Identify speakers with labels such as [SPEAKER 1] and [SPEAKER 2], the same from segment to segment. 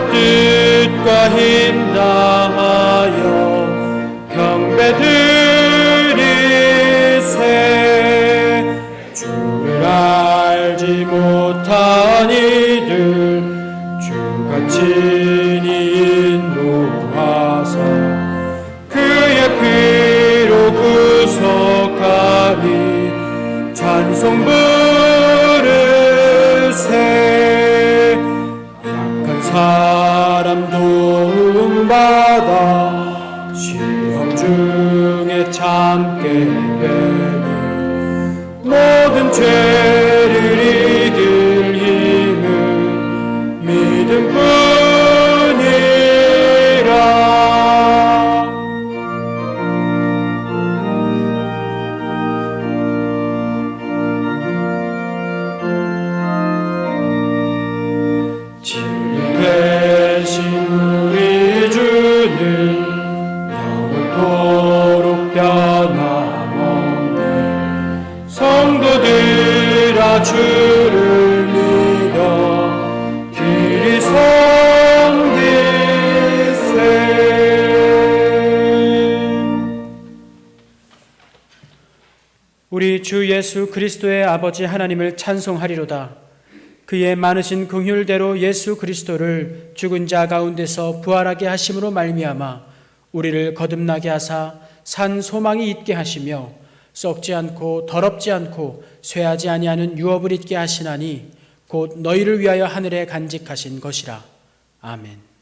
[SPEAKER 1] 뜻과 힘 다하여 경배드리세. 주를 알지 못한 이들 주가 친히 인도하사 그의 피로 구속하니 찬송 부르세. 약한 사람 도움받아 시험 중에 참게 되니 모든 죄를 이길 힘은 믿음뿐이라. 진리 대신 우리 주는 영원토록 변함없네. 성도들아 주를 믿어 길이 섬기세. 우리 주 예수 그리스도의 아버지 하나님을 찬송하리로다. 그의 많으신 긍휼대로 예수 그리스도를 죽은 자 가운데서 부활하게 하심으로 말미암아 우리를 거듭나게 하사 산 소망이 있게 하시며 썩지 않고 더럽지 않고 쇠하지 아니하는 유업을 있게 하시나니 곧 너희를 위하여 하늘에 간직하신 것이라. 아멘.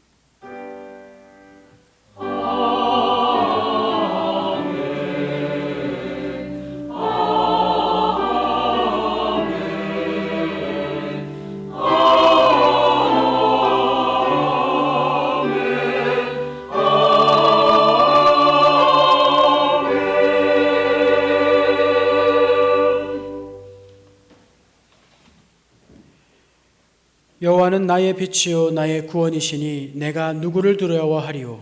[SPEAKER 1] 여호와는 나의 빛이요 나의 구원이시니 내가 누구를 두려워하리요.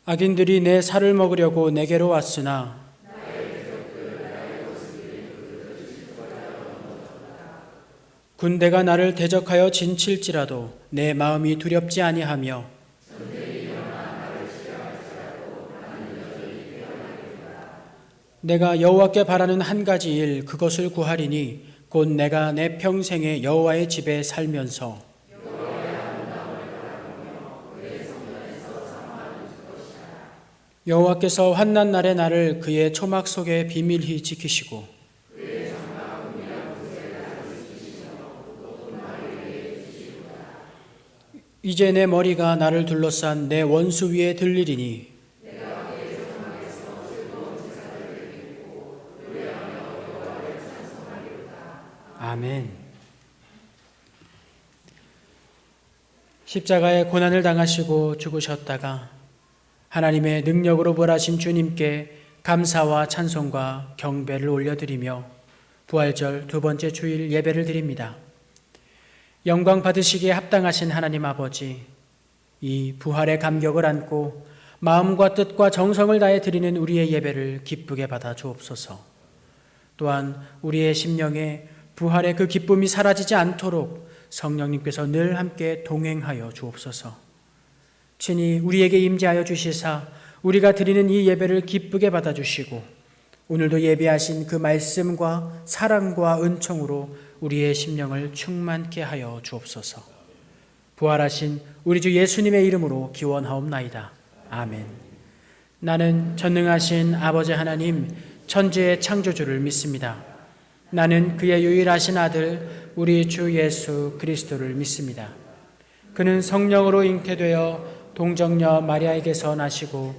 [SPEAKER 1] 악인들이 내 살을 먹으려고 내게로 왔으나 군대가 나를 대적하여 진칠지라도 내 마음이 두렵지 아니하며 내가 여호와께 바라는 한 가지 일 그것을 구하리니 곧 내가 내 평생에 여호와의 집에 살면서 여호와께서 환난 날에 나를 그의 초막 속에 비밀히 지키시고 이제 내 머리가 나를 둘러싼 내 원수 위에 들리리니 아멘. 십자가의 고난을 당하시고 죽으셨다가 하나님의 능력으로 부활하신 주님께 감사와 찬송과 경배를 올려드리며 부활절 두 번째 주일 예배를 드립니다. 영광 받으시기에 합당하신 하나님 아버지, 이 부활의 감격을 안고 마음과 뜻과 정성을 다해 드리는 우리의 예배를 기쁘게 받아 주옵소서. 또한 우리의 심령에 부활의 그 기쁨이 사라지지 않도록 성령님께서 늘 함께 동행하여 주옵소서. 친히 우리에게 임재하여 주시사 우리가 드리는 이 예배를 기쁘게 받아주시고 오늘도 예배하신 그 말씀과 사랑과 은총으로 우리의 심령을 충만케 하여 주옵소서. 부활하신 우리 주 예수님의 이름으로 기원하옵나이다. 아멘. 나는 전능하신 아버지 하나님 천지의 창조주를 믿습니다. 나는 그의 유일하신 아들 우리 주 예수 그리스도를 믿습니다. 그는 성령으로 잉태되어 동정녀 마리아에게서 나시고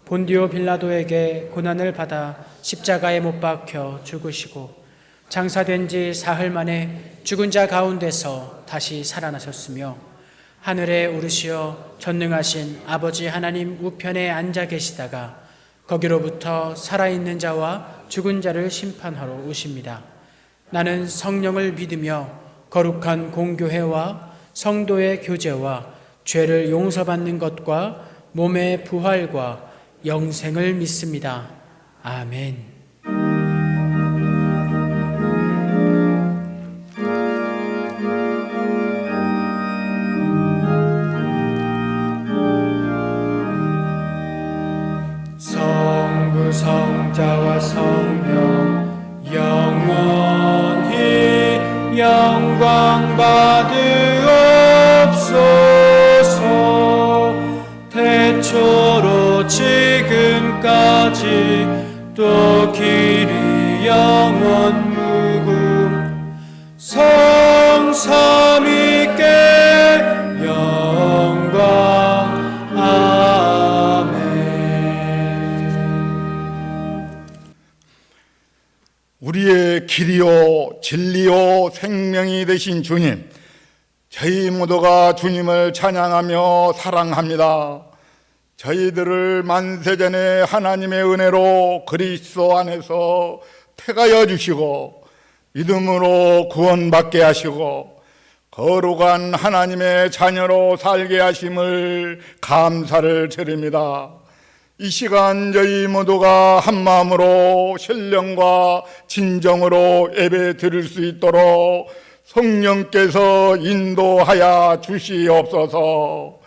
[SPEAKER 1] 본디오 빌라도에게 고난을 받아 십자가에 못 박혀 죽으시고 장사된 지 사흘 만에 죽은 자 가운데서 다시 살아나셨으며 하늘에 오르시어 전능하신 아버지 하나님 우편에 앉아 계시다가 거기로부터 살아있는 자와 죽은 자를 심판하러 오십니다. 나는 성령을 믿으며 거룩한 공교회와 성도의 교제와 죄를 용서받는 것과 몸의 부활과 영생을 믿습니다. 아멘. 성자와 성령 영원히 영광 받으옵소서. 태초로 지금까지 또 길이 영원 무궁 성삼위께 영광.
[SPEAKER 2] 우리의 길이요 진리요 생명이 되신 주님, 저희 모두가 주님을 찬양하며 사랑합니다. 저희들을 만세전에 하나님의 은혜로 그리스도 안에서 택하여 주시고 믿음으로 구원받게 하시고 거룩한 하나님의 자녀로 살게 하심을 감사를 드립니다. 이 시간 저희 모두가 한마음으로 신령과 진정으로 예배 드릴 수 있도록 성령께서 인도하여 주시옵소서.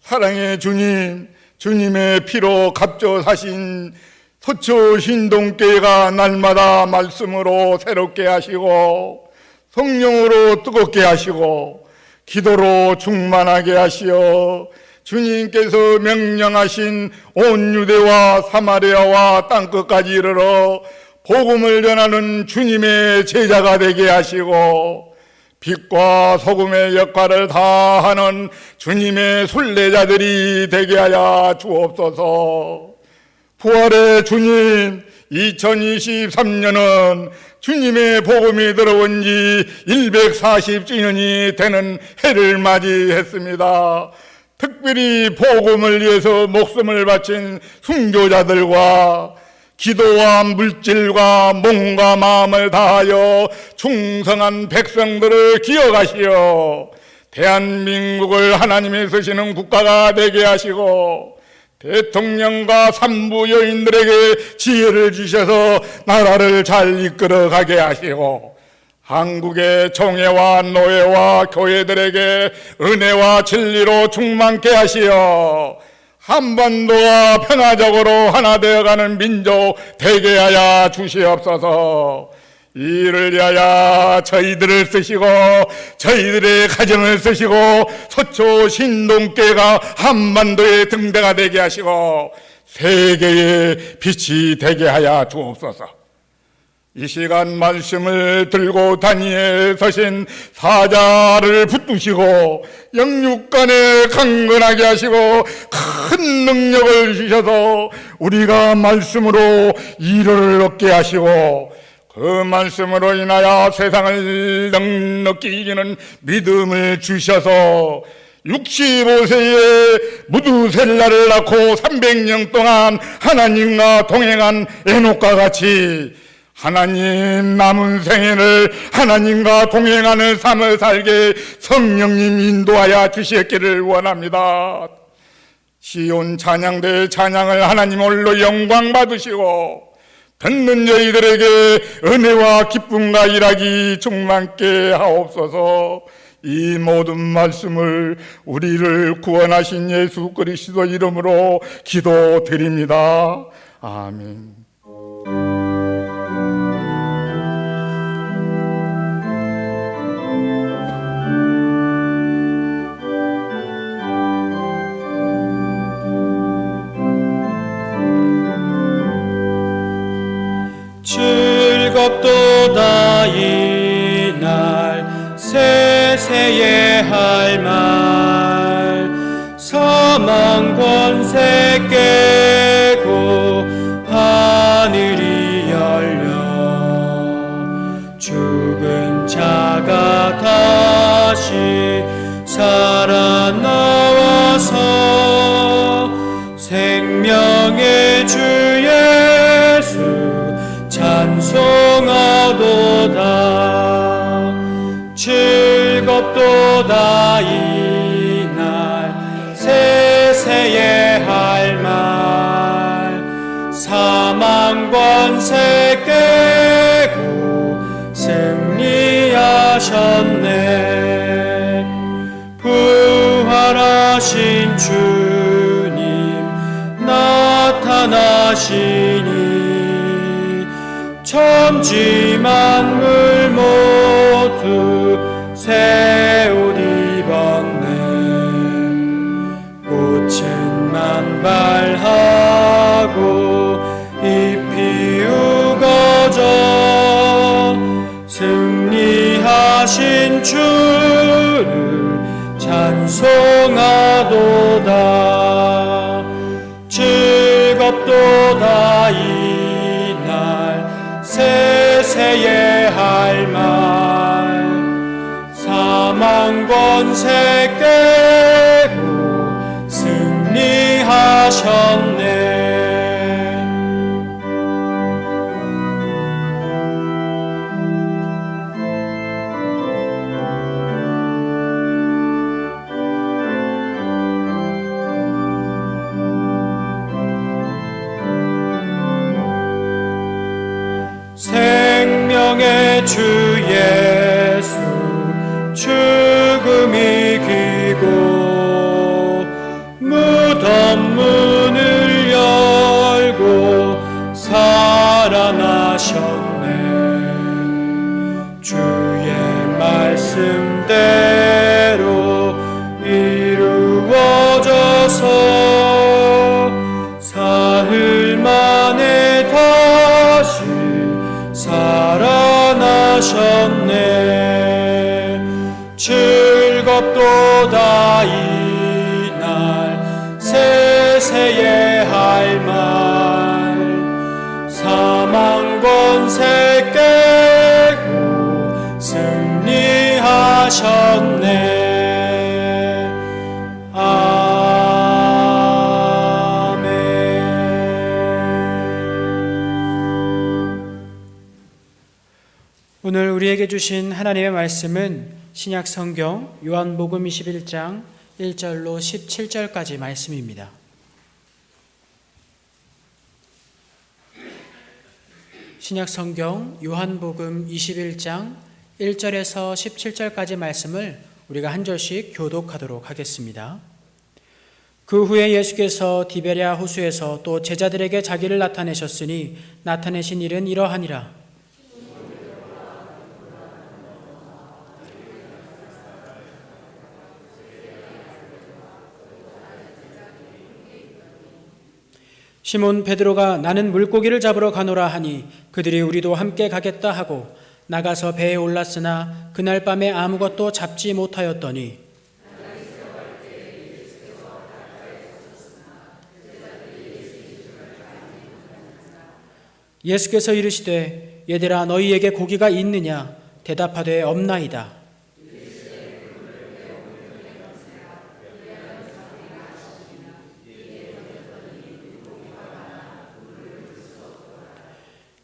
[SPEAKER 2] 사랑의 주님, 주님의 피로 값져 사신 서초 신동교회가 날마다 말씀으로 새롭게 하시고 성령으로 뜨겁게 하시고 기도로 충만하게 하시어 주님께서 명령하신 온 유대와 사마리아와 땅끝까지 이르러 복음을 전하는 주님의 제자가 되게 하시고 빛과 소금의 역할을 다하는 주님의 순례자들이 되게 하여 주옵소서. 부활의 주님, 2023년은 주님의 복음이 들어온 지 140주년이 되는 해를 맞이했습니다. 특별히 복음을 위해서 목숨을 바친 순교자들과 기도와 물질과 몸과 마음을 다하여 충성한 백성들을 기억하시어 대한민국을 하나님이 쓰시는 국가가 되게 하시고 대통령과 산부 여인들에게 지혜를 주셔서 나라를 잘 이끌어가게 하시고 한국의 총회와 노예와 교회들에게 은혜와 진리로 충만케 하시어 한반도가 평화적으로 하나 되어가는 민족 되게 하여 주시옵소서. 이를 위하여 저희들을 쓰시고 저희들의 가정을 쓰시고 서초 신동교회가 한반도의 등대가 되게 하시고 세계의 빛이 되게 하여 주옵소서. 이 시간 말씀을 들고 단위에 서신 사자를 붙드시고 영육간에 강건하게 하시고 큰 능력을 주셔서 우리가 말씀으로 일을 얻게 하시고 그 말씀으로 인하여 세상을 넉넉히 이기는 믿음을 주셔서 65세에 무두셀라를 낳고 300년 동안 하나님과 동행한 에녹과 같이 하나님 남은 생애를 하나님과 동행하는 삶을 살게 성령님 인도하여 주시기를 원합니다. 시온 찬양대의 찬양을 하나님 홀로 영광 받으시고 듣는 저희들에게 은혜와 기쁨과 일하기 충만케 하옵소서. 이 모든 말씀을 우리를 구원하신 예수 그리스도 이름으로 기도드립니다. 아멘.
[SPEAKER 1] 즐겁도다 이날 세세에 할 말 사망 권세 깨고 하늘이 열려 죽은 자가 다시 살아나와서 생명의 주 예수 찬송하도다. 즐겁도다 이날 세세에 할 말 사망 권세 깨고 승리하셨네. 부활하신 주님 나타나시니 천지 만물 모두 새 옷 입었네. 꽃은 만발하고 잎이 우거져 승리하신 주를 찬송하도다. 즐겁도다 이날 세세의 할 말. 사망 권세 깨고 승리하셨네. 생명의 주 예수 죽음이 이기고 무덤 문을 열고 살아나셨네. 주의 말씀대로 이루어져서 사흘 만에 다시 살아나셨네. 즐겁도다 이날 세세의 할 말. 사망 권세 깨고 승리하셨네. 오늘 우리에게 주신 하나님의 말씀은 신약 성경 요한복음 21장 1절로 17절까지 말씀입니다. 신약 성경 요한복음 21장 1절에서 17절까지 말씀을 우리가 한 절씩 교독하도록 하겠습니다. 그 후에 예수께서 디베랴 호수에서 또 제자들에게 자기를 나타내셨으니 나타내신 일은 이러하니라. 시몬 베드로가 나는 물고기를 잡으러 가노라 하니 그들이 우리도 함께 가겠다 하고 나가서 배에 올랐으나 그날 밤에 아무것도 잡지 못하였더니 예수께서 이르시되 얘들아 너희에게 고기가 있느냐? 대답하되 없나이다.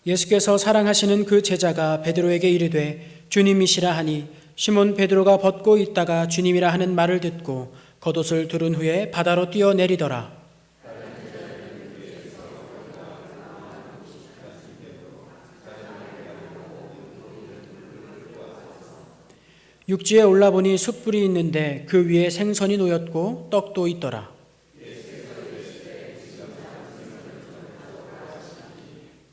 [SPEAKER 1] 예수께서 사랑하시는 그 제자가 베드로에게 이르되 주님이시라 하니 시몬 베드로가 벗고 있다가 주님이라 하는 말을 듣고 겉옷을 두른 후에 바다로 뛰어내리더라. 육지에 올라보니 숯불이 있는데 그 위에 생선이 놓였고 떡도 있더라.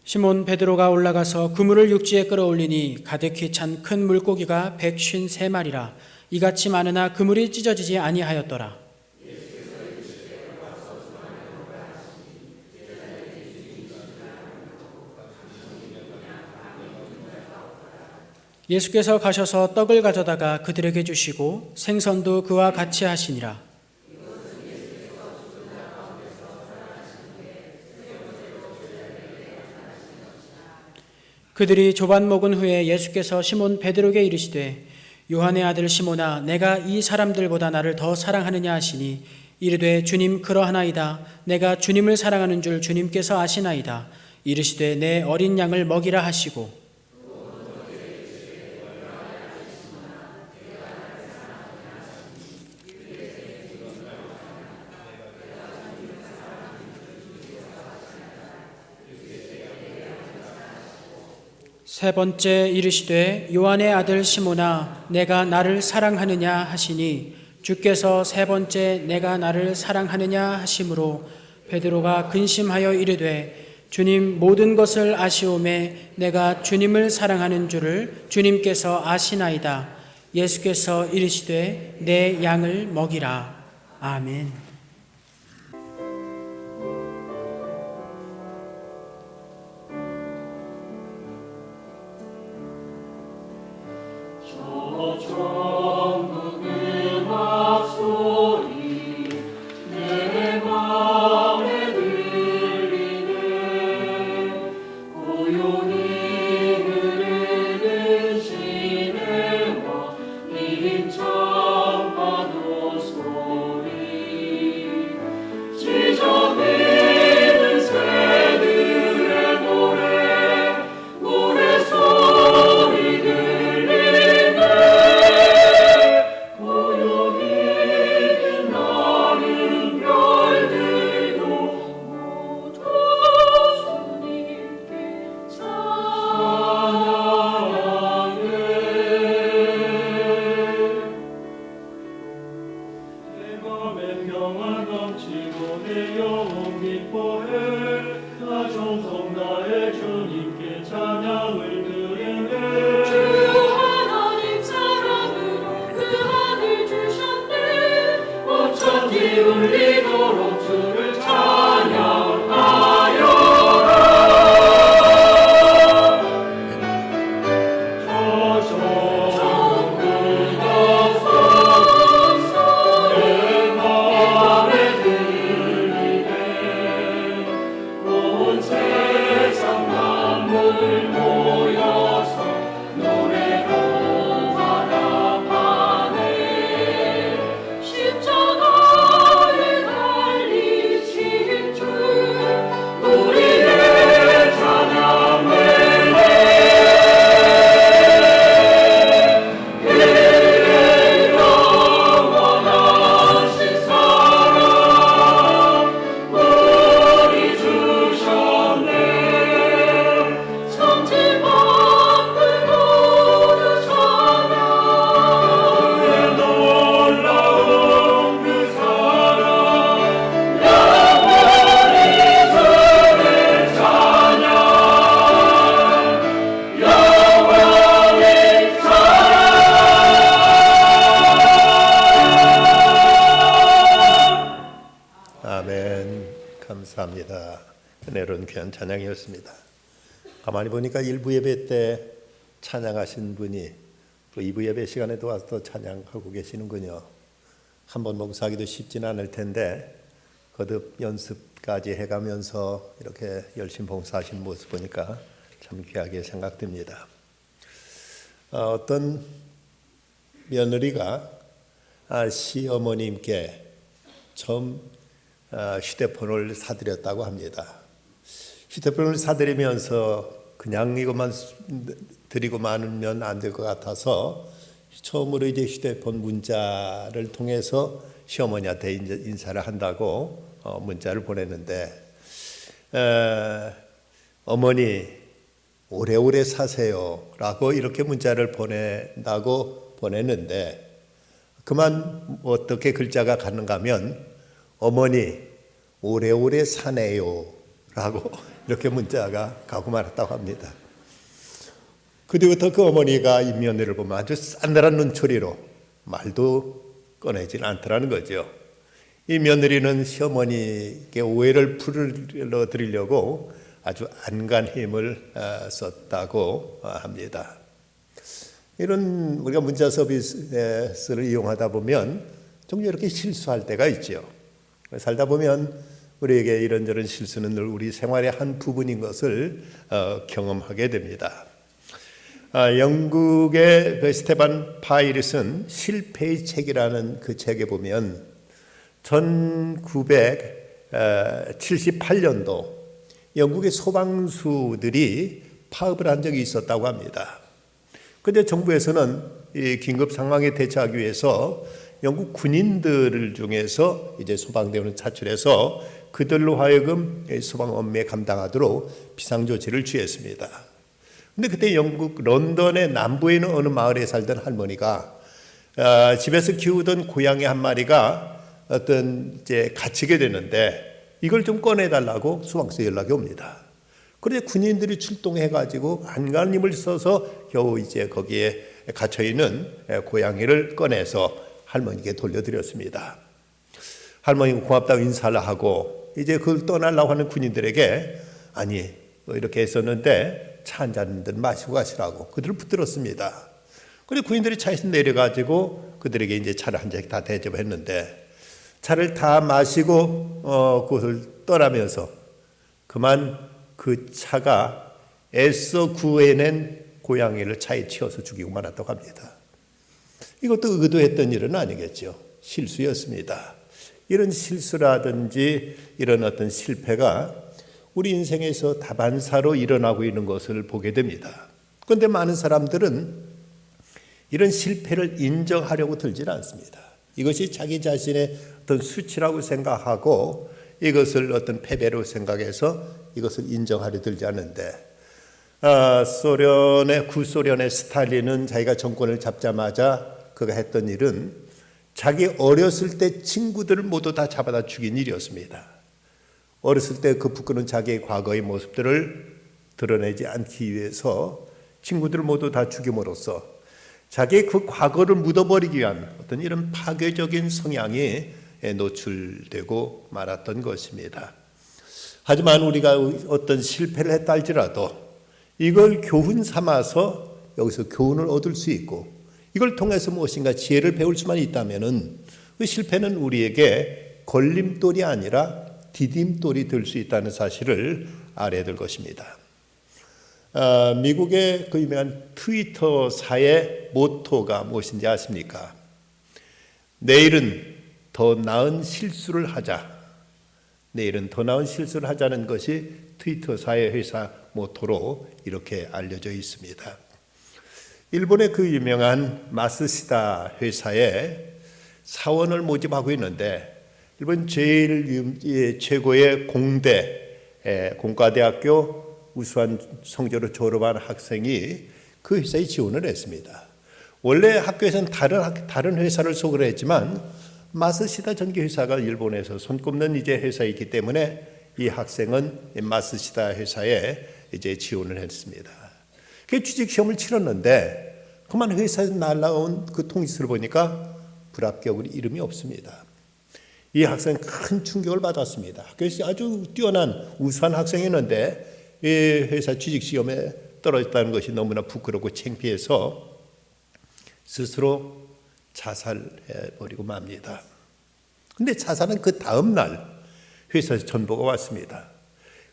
[SPEAKER 1] 시몬 베드로가 올라가서 그물을 육지에 끌어올리니 가득히 찬 큰 물고기가 153마리라. 이같이 많으나 그물이 찢어지지 아니하였더라. 예수께서 가셔서 떡을 가져다가 그들에게 주시고 생선도 그와 같이 하시니라. 그들이 조반 먹은 후에 예수께서 시몬 베드로에게 이르시되 요한의 아들 시몬아 내가 이 사람들보다 나를 더 사랑하느냐 하시니 이르되 주님 그러하나이다. 내가 주님을 사랑하는 줄 주님께서 아시나이다. 이르시되 내 어린 양을 먹이라 하시고 세 번째 이르시되 요한의 아들 시몬아 내가 나를 사랑하느냐 하시니 주께서 세 번째 내가 나를 사랑하느냐 하심으로 베드로가 근심하여 이르되 주님 모든 것을 아시오매 내가 주님을 사랑하는 줄을 주님께서 아시나이다. 예수께서 이르시되 내 양을 먹이라. 아멘.
[SPEAKER 3] 감사합니다. 은혜로운 귀한 찬양이었습니다. 가만히 보니까 1부 예배 때 찬양하신 분이 또 2부 예배 시간에도 와서 또 찬양하고 계시는군요. 한번 봉사하기도 쉽지는 않을 텐데 거듭 연습까지 해가면서 이렇게 열심히 봉사하신 모습 보니까 참 귀하게 생각됩니다. 어떤 며느리가 시어머님께 처음 휴대폰을 사드렸다고 합니다. 휴대폰을 사드리면서 그냥 이것만 드리고 마면 안 될 것 같아서 처음으로 이제 휴대폰 문자를 통해서 시어머니한테 인사를 한다고 문자를 보냈는데 어머니 오래오래 사세요라고 이렇게 문자를 보낸다고 보냈는데 그만 어떻게 글자가 가는가 하면 어머니 오래오래 사네요 라고 이렇게 문자가 가고 말았다고 합니다. 그 뒤부터 그 어머니가 이 며느리를 보면 아주 싸늘한 눈초리로 말도 꺼내질 않더라는 거죠. 이 며느리는 시어머니께 오해를 풀어드리려고 아주 안간 힘을 썼다고 합니다. 이런 우리가 문자 서비스를 이용하다 보면 종종 이렇게 실수할 때가 있죠. 살다 보면 우리에게 이런저런 실수는 늘 우리 생활의 한 부분인 것을 경험하게 됩니다. 영국의 그 스테반 파이리 쓴 실패의 책이라는 그 책에 보면 1978년도 영국의 소방수들이 파업을 한 적이 있었다고 합니다. 그런데 정부에서는 이 긴급 상황에 대처하기 위해서 영국 군인들을 중에서 이제 소방대원을 차출해서 그들로 하여금 소방 업무에 감당하도록 비상조치를 취했습니다. 근데 그때 영국 런던의 남부에 있는 어느 마을에 살던 할머니가 집에서 키우던 고양이 한 마리가 어떤 이제 갇히게 되는데 이걸 좀 꺼내달라고 소방서에 연락이 옵니다. 그런데 군인들이 출동해가지고 안간힘을 힘을 써서 겨우 이제 거기에 갇혀있는 고양이를 꺼내서 할머니께 돌려드렸습니다. 할머니가 고맙다고 인사를 하고 이제 그걸 떠나려고 하는 군인들에게 아니 이렇게 했었는데 차 한 잔들 마시고 가시라고 그들을 붙들었습니다. 그리고 군인들이 차에서 내려가지고 그들에게 이제 차를 한 잔씩 다 대접했는데 차를 다 마시고 그것을 떠나면서 그만 그 차가 애써 구해낸 고양이를 차에 치워서 죽이고 말았다고 합니다. 이것도 의도했던 일은 아니겠죠. 실수였습니다. 이런 실수라든지 이런 어떤 실패가 우리 인생에서 다반사로 일어나고 있는 것을 보게 됩니다. 그런데 많은 사람들은 이런 실패를 인정하려고 들지는 않습니다. 이것이 자기 자신의 어떤 수치라고 생각하고 이것을 어떤 패배로 생각해서 이것을 인정하려 들지 않는데 구소련의 스탈린은 자기가 정권을 잡자마자 그가 했던 일은 자기 어렸을 때 친구들을 모두 다 잡아다 죽인 일이었습니다. 어렸을 때 그 부끄러운 자기의 과거의 모습들을 드러내지 않기 위해서 친구들을 모두 다 죽임으로써 자기의 그 과거를 묻어버리기 위한 어떤 이런 파괴적인 성향이 노출되고 말았던 것입니다. 하지만 우리가 어떤 실패를 했다 할지라도 이걸 교훈 삼아서 여기서 교훈을 얻을 수 있고 이걸 통해서 무엇인가 지혜를 배울 수만 있다면은 그 실패는 우리에게 걸림돌이 아니라 디딤돌이 될 수 있다는 사실을 알아야 될 것입니다. 미국의 그 유명한 트위터사의 모토가 무엇인지 아십니까? 내일은 더 나은 실수를 하자. 내일은 더 나은 실수를 하자는 것이 트위터사의 회사 모토로 이렇게 알려져 있습니다. 일본의 그 유명한 마스시다 회사에 사원을 모집하고 있는데 일본 제일 최고의 공과대학교 우수한 성적으로 졸업한 학생이 그 회사에 지원을 했습니다. 원래 학교에서는 다른 회사를 소개를 했지만 마스시다 전기회사가 일본에서 손꼽는 이제 회사이기 때문에 이 학생은 마스시다 회사에 이제 지원을 했습니다. 그 취직 시험을 치렀는데 그만 회사에서 날라온 그 통지서를 보니까 불합격으로 이름이 없습니다. 이 학생은 큰 충격을 받았습니다. 학교에서 아주 뛰어난 우수한 학생이었는데 이 회사 취직 시험에 떨어졌다는 것이 너무나 부끄럽고 창피해서 스스로 자살해버리고 맙니다. 그런데 자살은 그 다음 날 회사에서 전보가 왔습니다.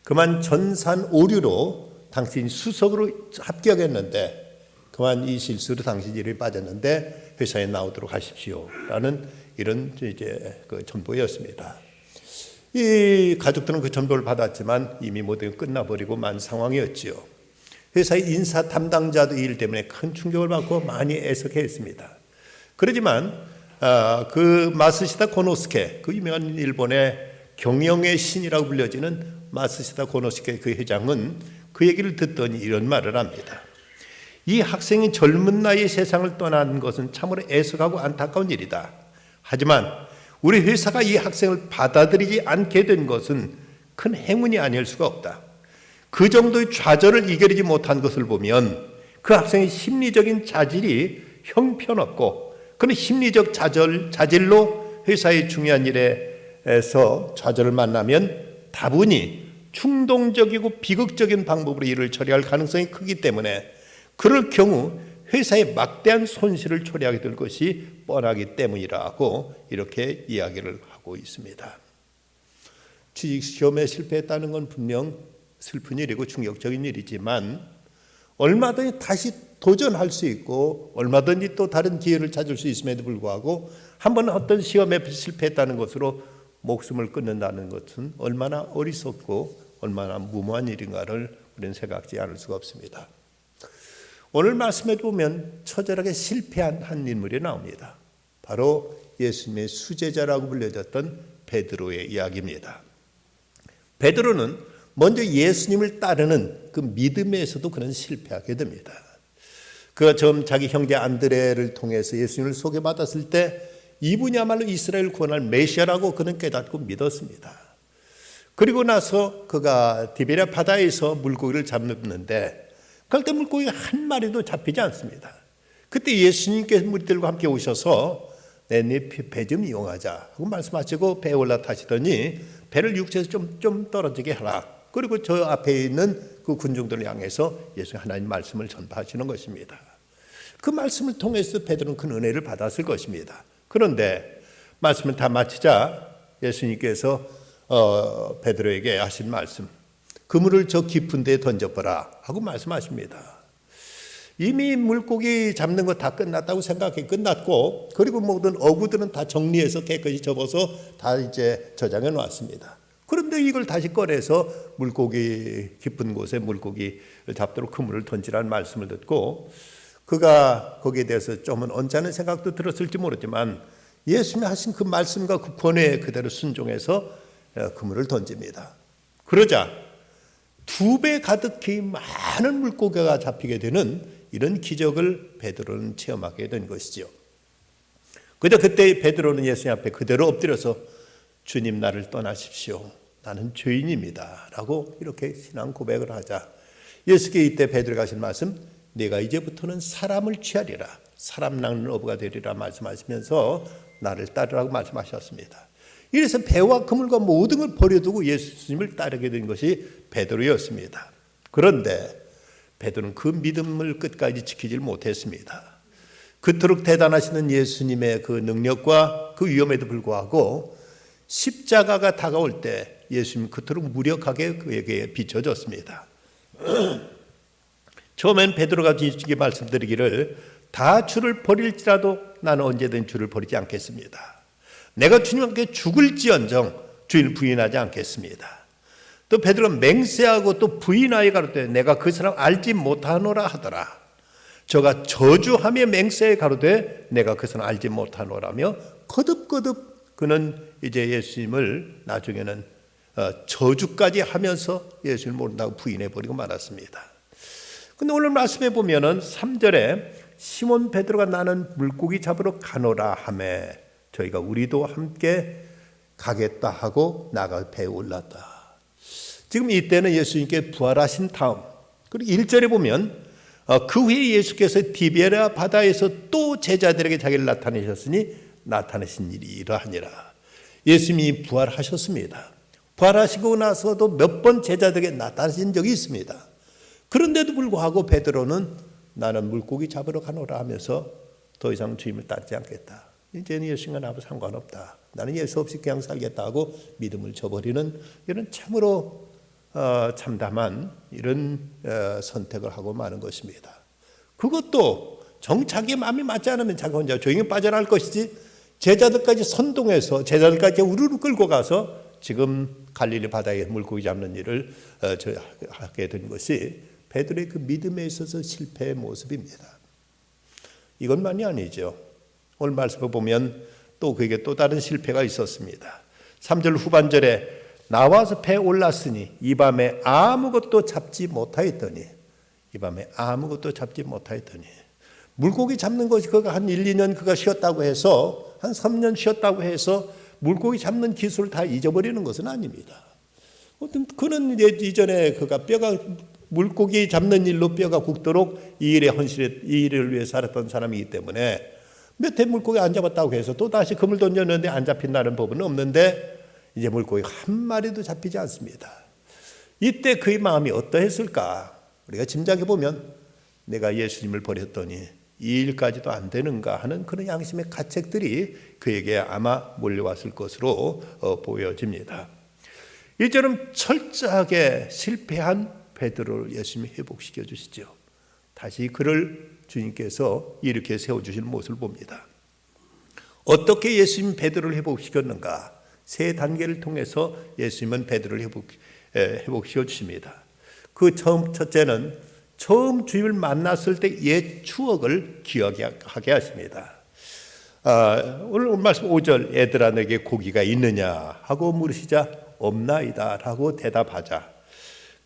[SPEAKER 3] 그만 전산 오류로 당신이 수석으로 합격했는데 그만 이 실수로 당신 이름이 빠졌는데 회사에 나오도록 하십시오라는 이런 이제 그 전보였습니다. 이 가족들은 그 전보를 받았지만 이미 모든 게 끝나버리고 만 상황이었지요. 회사의 인사 담당자도 이 일 때문에 큰 충격을 받고 많이 애석해했습니다. 그렇지만 그 마스시다 고노스케, 그 유명한 일본의 경영의 신이라고 불려지는 마스시다 고노스케 그 회장은 그 얘기를 듣더니 이런 말을 합니다. 이 학생이 젊은 나이에 세상을 떠난 것은 참으로 애석하고 안타까운 일이다. 하지만 우리 회사가 이 학생을 받아들이지 않게 된 것은 큰 행운이 아닐 수가 없다. 그 정도의 좌절을 이겨내지 못한 것을 보면 그 학생의 심리적인 자질이 형편없고 그런 심리적 자질로 회사의 중요한 일에서 좌절을 만나면 다분히 충동적이고 비극적인 방법으로 일을 처리할 가능성이 크기 때문에 그럴 경우 회사에 막대한 손실을 초래하게 될 것이 뻔하기 때문이라고 이렇게 이야기를 하고 있습니다. 취직시험에 실패했다는 건 분명 슬픈 일이고 충격적인 일이지만 얼마든지 다시 도전할 수 있고 얼마든지 또 다른 기회를 찾을 수 있음에도 불구하고 한번 어떤 시험에 실패했다는 것으로 목숨을 끊는다는 것은 얼마나 어리석고 얼마나 무모한 일인가를 우리는 생각지 않을 수가 없습니다. 오늘 말씀에 보면 처절하게 실패한 한 인물이 나옵니다. 바로 예수님의 수제자라고 불려졌던 베드로의 이야기입니다. 베드로는 먼저 예수님을 따르는 그 믿음에서도 그는 실패하게 됩니다. 그가 처음 자기 형제 안드레를 통해서 예수님을 소개받았을 때 이분이야말로 이스라엘 구원할 메시아라고 그는 깨닫고 믿었습니다. 그리고 나서 그가 디베랴 바다에서 물고기를 잡는데 그때 물고기가 한 마리도 잡히지 않습니다. 그때 예수님께서 무리들과 함께 오셔서 내 배 좀 이용하자 하고 말씀하시고 배에 올라타시더니 배를 육지에서 좀 떨어지게 하라. 그리고 저 앞에 있는 그 군중들을 향해서 예수 하나님 말씀을 전파하시는 것입니다. 그 말씀을 통해서 베드로는 큰 은혜를 받았을 것입니다. 그런데 말씀을 다 마치자 예수님께서 베드로에게 하신 말씀, 그물을 저 깊은 데에 던져보라 하고 말씀하십니다. 이미 물고기 잡는 거 다 끝났다고 생각해 끝났고, 그리고 모든 어구들은 다 정리해서 깨끗이 접어서 다 이제 저장해 놨습니다. 그런데 이걸 다시 꺼내서 물고기 깊은 곳에 물고기를 잡도록 그물을 던지라는 말씀을 듣고 그가 거기에 대해서 좀은 언짢은 생각도 들었을지 모르지만 예수님이 하신 그 말씀과 그 권해에 그대로 순종해서 그물을 던집니다. 그러자 2배 가득히 많은 물고기가 잡히게 되는 이런 기적을 베드로는 체험하게 된 것이죠. 그때 베드로는 예수님 앞에 그대로 엎드려서 주님 나를 떠나십시오. 나는 죄인입니다. 라고 이렇게 신앙 고백을 하자 예수께 이때 베드로가 하신 말씀, 내가 이제부터는 사람을 취하리라. 사람 낚는 어부가 되리라 말씀하시면서 나를 따르라고 말씀하셨습니다. 이래서 배와 그물과 모든 걸 버려두고 예수님을 따르게 된 것이 베드로였습니다. 그런데 베드로는 그 믿음을 끝까지 지키지 못했습니다. 그토록 대단하시는 예수님의 그 능력과 그 위험에도 불구하고 십자가가 다가올 때 예수님 그토록 무력하게 그에게 비춰졌습니다. 처음엔 베드로가 뒤집게 말씀드리기를 다 주를 버릴지라도 나는 언제든 주를 버리지 않겠습니다. 내가 주님께 죽을지언정 주를 부인하지 않겠습니다. 또 베드로가 맹세하고 또 부인하여 가로되 내가 그 사람 알지 못하노라 하더라. 저가 저주하며 맹세해 가로되 내가 그 사람 알지 못하노라며 거듭거듭 그는 이제 예수님을 나중에는 저주까지 하면서 예수님을 모른다고 부인해버리고 말았습니다. 근데 오늘 말씀해 보면은 3절에 시몬 베드로가 나는 물고기 잡으러 가노라 하매 저희가 우리도 함께 가겠다 하고 나가 배에 올랐다. 지금 이때는 예수님께 부활하신 다음 그리고 1절에 보면 그 후에 예수께서 디베랴 바다에서 또 제자들에게 자기를 나타내셨으니 나타내신 일이 이러하니라. 예수님이 부활하셨습니다. 부활하시고 나서도 몇 번 제자들에게 나타나신 적이 있습니다. 그런데도 불구하고 베드로는 나는 물고기 잡으러 가노라 하면서 더 이상 주님을 따르지 않겠다. 이제는 예수님과 나하고 상관없다. 나는 예수 없이 그냥 살겠다 하고 믿음을 저버리는 이런 참으로 참담한 이런 선택을 하고 마는 것입니다. 그것도 정착의 마음이 맞지 않으면 자기 혼자 조용히 빠져나갈 것이지 제자들까지 선동해서 제자들까지 우르르 끌고 가서 지금 갈릴리 바다에 물고기 잡는 일을 하게 된 것이 베드로의 그 믿음에 있어서 실패의 모습입니다. 이것만이 아니죠. 오늘 말씀을 보면 또 그에게 또 다른 실패가 있었습니다. 3절 후반절에 나와서 배에 올랐으니 이 밤에 아무것도 잡지 못하였더니 물고기 잡는 것이 그가 한 1, 2년 그가 쉬었다고 해서 한 3년 쉬었다고 해서 물고기 잡는 기술을 다 잊어버리는 것은 아닙니다. 그는 이전에 그가 물고기 잡는 일로 뼈가 굵도록 이 일을 위해 살았던 사람이기 때문에 몇 해 물고기 안 잡았다고 해서 또 다시 그물 던졌는데 안 잡힌다는 법은 없는데 이제 물고기 한 마리도 잡히지 않습니다. 이때 그의 마음이 어떠했을까? 우리가 짐작해 보면 내가 예수님을 버렸더니 이 일까지도 안 되는가 하는 그런 양심의 가책들이 그에게 아마 몰려왔을 것으로 보여집니다. 이처럼 철저하게 실패한 베드로를 예수님이 회복시켜 주시죠. 다시 그를 주님께서 이렇게 세워주시는 모습을 봅니다. 어떻게 예수님 베드로를 회복시켰는가? 3단계를 통해서 예수님은 베드로를 회복시켜 주십니다. 그 첫째는 처음 주님을 만났을 때 옛 추억을 기억하게 하십니다. 오늘 말씀 5절 애들아 너에게 고기가 있느냐 하고 물으시자 없나이다 라고 대답하자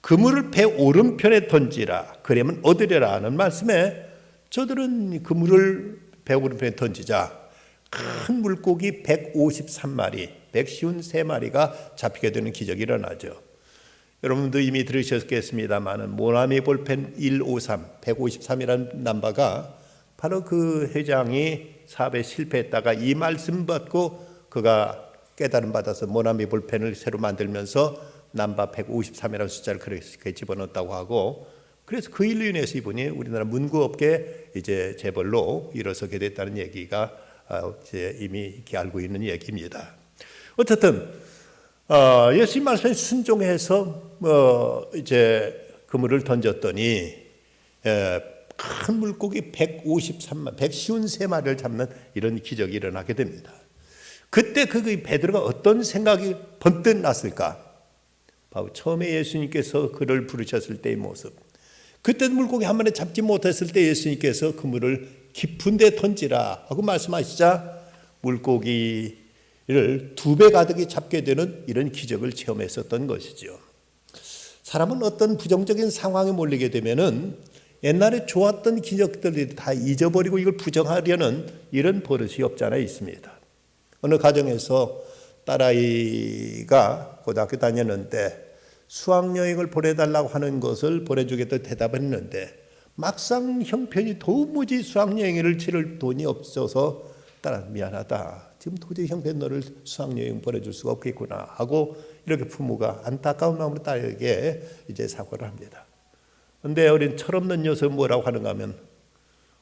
[SPEAKER 3] 그물을 배 오른편에 던지라 그러면 얻으리라 하는 말씀에 저들은 그물을 배 오른편에 던지자 큰 물고기 153마리 153마리가 잡히게 되는 기적이 일어나죠. 여러분도 이미 들으셨겠습니다만 모나미 볼펜 153, 153이라는 남바가 바로 그 회장이 사업에 실패했다가 이 말씀 받고 그가 깨달음 받아서 모나미 볼펜을 새로 만들면서 남바 153이라는 숫자를 그렇게 집어넣었다고 하고, 그래서 그 일로 인해서 이분이 우리나라 문구업계 이제 재벌로 일어서게 됐다는 얘기가 이제 이미 이렇게 알고 있는 얘기입니다. 어쨌든 예수님 말씀에 순종해서 이제 그물을 던졌더니 큰 물고기 153마리를 잡는 이런 기적이 일어나게 됩니다. 그때 그 베드로가 어떤 생각이 번뜩 났을까? 바로 처음에 예수님께서 그를 부르셨을 때의 모습. 그때 물고기 한 마리 잡지 못했을 때 예수님께서 그물을 깊은 데 던지라 하고 말씀하시자 물고기를 2배 가득히 잡게 되는 이런 기적을 체험했었던 것이죠. 사람은 어떤 부정적인 상황에 몰리게 되면은 옛날에 좋았던 기적들을 다 잊어버리고 이걸 부정하려는 이런 버릇이 없잖아 있습니다. 어느 가정에서 딸아이가 고등학교 다녔는데 수학여행을 보내달라고 하는 것을 보내주겠다고 대답을 했는데 막상 형편이 도무지 수학여행을 치를 돈이 없어서 딸아 미안하다. 지금 도저히 형편 너를 수학여행 보내줄 수가 없겠구나 하고 이렇게 부모가 안타까운 마음으로 딸에게 이제 사과를 합니다. 그런데 어린 철없는 녀석은 뭐라고 하는가 하면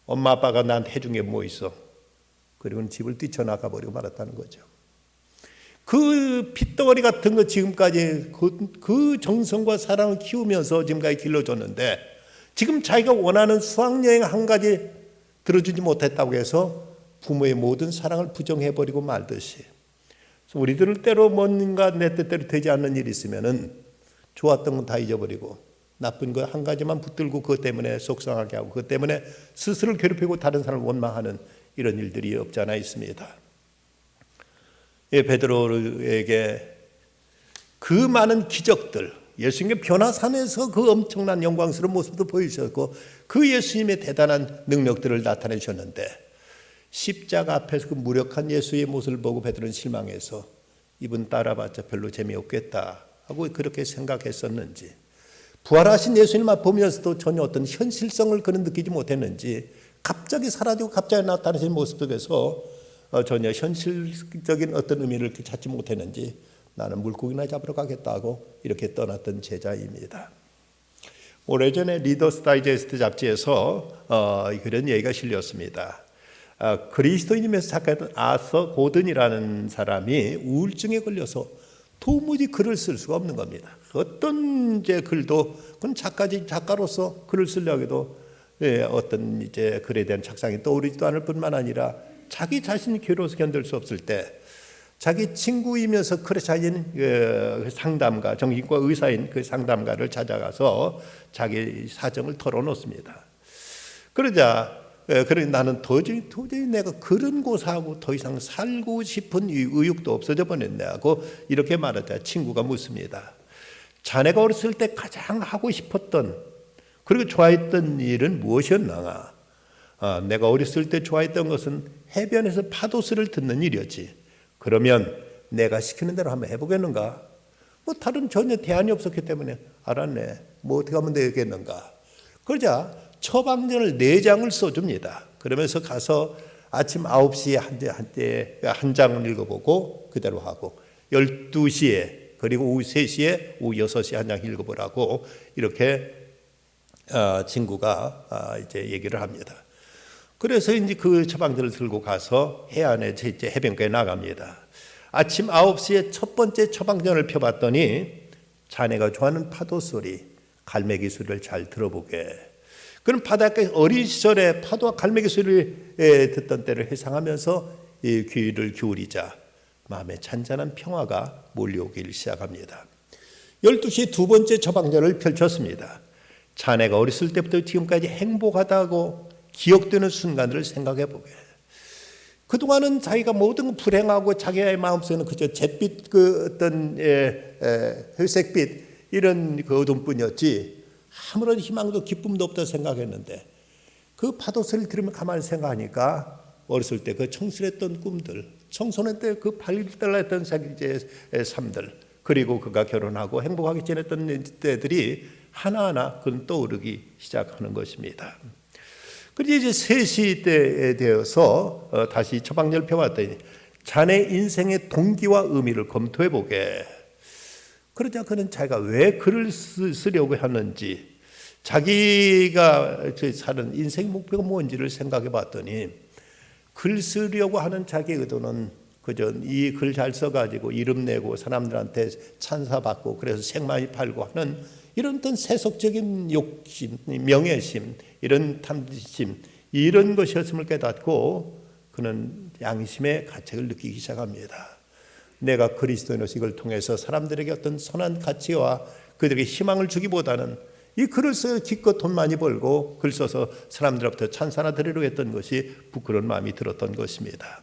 [SPEAKER 3] 엄마 아빠가 나한테 해준 게 뭐 있어. 그리고는 집을 뛰쳐나가 버리고 말았다는 거죠. 그 핏덩어리 같은 거 지금까지 그 정성과 사랑을 키우면서 지금까지 길러줬는데 지금 자기가 원하는 수학여행 한 가지 들어주지 못했다고 해서 부모의 모든 사랑을 부정해버리고 말듯이 우리들을 때로 뭔가 내 뜻대로 되지 않는 일이 있으면은 좋았던 건 다 잊어버리고 나쁜 거 한 가지만 붙들고 그것 때문에 속상하게 하고 그것 때문에 스스로를 괴롭히고 다른 사람을 원망하는 이런 일들이 없지 않아 있습니다. 베드로에게 그 많은 기적들, 예수님의 변화산에서 그 엄청난 영광스러운 모습도 보여주셨고 그 예수님의 대단한 능력들을 나타내셨는데 십자가 앞에서 그 무력한 예수의 모습을 보고 베드로는 실망해서 이분 따라봤자 별로 재미없겠다 하고 그렇게 생각했었는지, 부활하신 예수님만 보면서도 전혀 어떤 현실성을 그는 느끼지 못했는지 갑자기 사라지고 갑자기 나타나신 모습 속에서 전혀 현실적인 어떤 의미를 찾지 못했는지 나는 물고기나 잡으러 가겠다고 이렇게 떠났던 제자입니다. 오래전에 리더스 다이제스트 잡지에서 그런 얘기가 실렸습니다. 그리스도인이면서 작가였던 아서 고든이라는 사람이 우울증에 걸려서 도무지 글을 쓸 수가 없는 겁니다. 어떤 이제 글도 그건 작가로서 글을 쓰려고 해도 어떤 이제 글에 대한 작상이 떠오르지도 않을 뿐만 아니라 자기 자신이 괴로워서 견딜 수 없을 때 자기 친구이면서 크리스찬인 상담가, 정신과 의사인 그 상담가를 찾아가서 자기 사정을 털어놓습니다. 그러자 나는 도저히 내가 그런 곳하고 더 이상 살고 싶은 의욕도 없어져 버렸네 하고 이렇게 말하자 친구가 묻습니다. 자네가 어렸을 때 가장 하고 싶었던 그리고 좋아했던 일은 무엇이었나? 내가 어렸을 때 좋아했던 것은 해변에서 파도소리를 듣는 일이었지. 그러면 내가 시키는 대로 한번 해보겠는가? 뭐 다른 전혀 대안이 없었기 때문에 알았네. 뭐 어떻게 하면 되겠는가? 그러자 처방전을 4장을 써줍니다. 그러면서 가서 아침 9시에 한 장을 읽어보고 그대로 하고 12시에 그리고 오후 3시에 오후 6시에 한 장 읽어보라고 이렇게 친구가 이제 얘기를 합니다. 그래서 이제 그 처방전을 들고 가서 해안에 이제 해변가에 나갑니다. 아침 9시에 첫 번째 처방전을 펴봤더니 자네가 좋아하는 파도 소리, 갈매기 소리를 잘 들어보게. 그럼 바닷가에 어린 시절에 파도와 갈매기 소리를 듣던 때를 회상하면서 이 귀를 기울이자 마음에 잔잔한 평화가 몰려오기 시작합니다. 12시에 두 번째 처방전을 펼쳤습니다. 자네가 어렸을 때부터 지금까지 행복하다고 기억되는 순간들을 생각해 보게. 그동안은 자기가 모든 불행하고 자기의 마음속에는 그저 잿빛 그 어떤 회색빛 이런 그 어둠뿐이었지 아무런 희망도 기쁨도 없다 생각했는데 그 파도 소리를 들으면 가만히 생각하니까 어렸을 때 그 청순했던 꿈들 청소년 때 그 발달했던 자기의 삶들, 그리고 그가 결혼하고 행복하게 지냈던 때들이 하나하나 그는 떠오르기 시작하는 것입니다. 그리고 이제 3시 때에 되어서 다시 처방전을 펴봤더니 자네 인생의 동기와 의미를 검토해 보게. 그러자 그는 자기가 왜 글을 쓰려고 하는지, 자기가 사는 인생 목표가 뭔지를 생각해 봤더니 글 쓰려고 하는 자기 의도는 그저 이 글 잘 써가지고 이름 내고 사람들한테 찬사받고 그래서 책 많이 팔고 하는 이런 어떤 세속적인 욕심, 명예심, 이런 탐심, 이런 것이었음을 깨닫고 그는 양심의 가책을 느끼기 시작합니다. 내가 그리스도인으로서 이걸 통해서 사람들에게 어떤 선한 가치와 그들에게 희망을 주기보다는 이 글을 써 기껏 돈 많이 벌고 글 써서 사람들로부터 찬사나 드리려고 했던 것이 부끄러운 마음이 들었던 것입니다.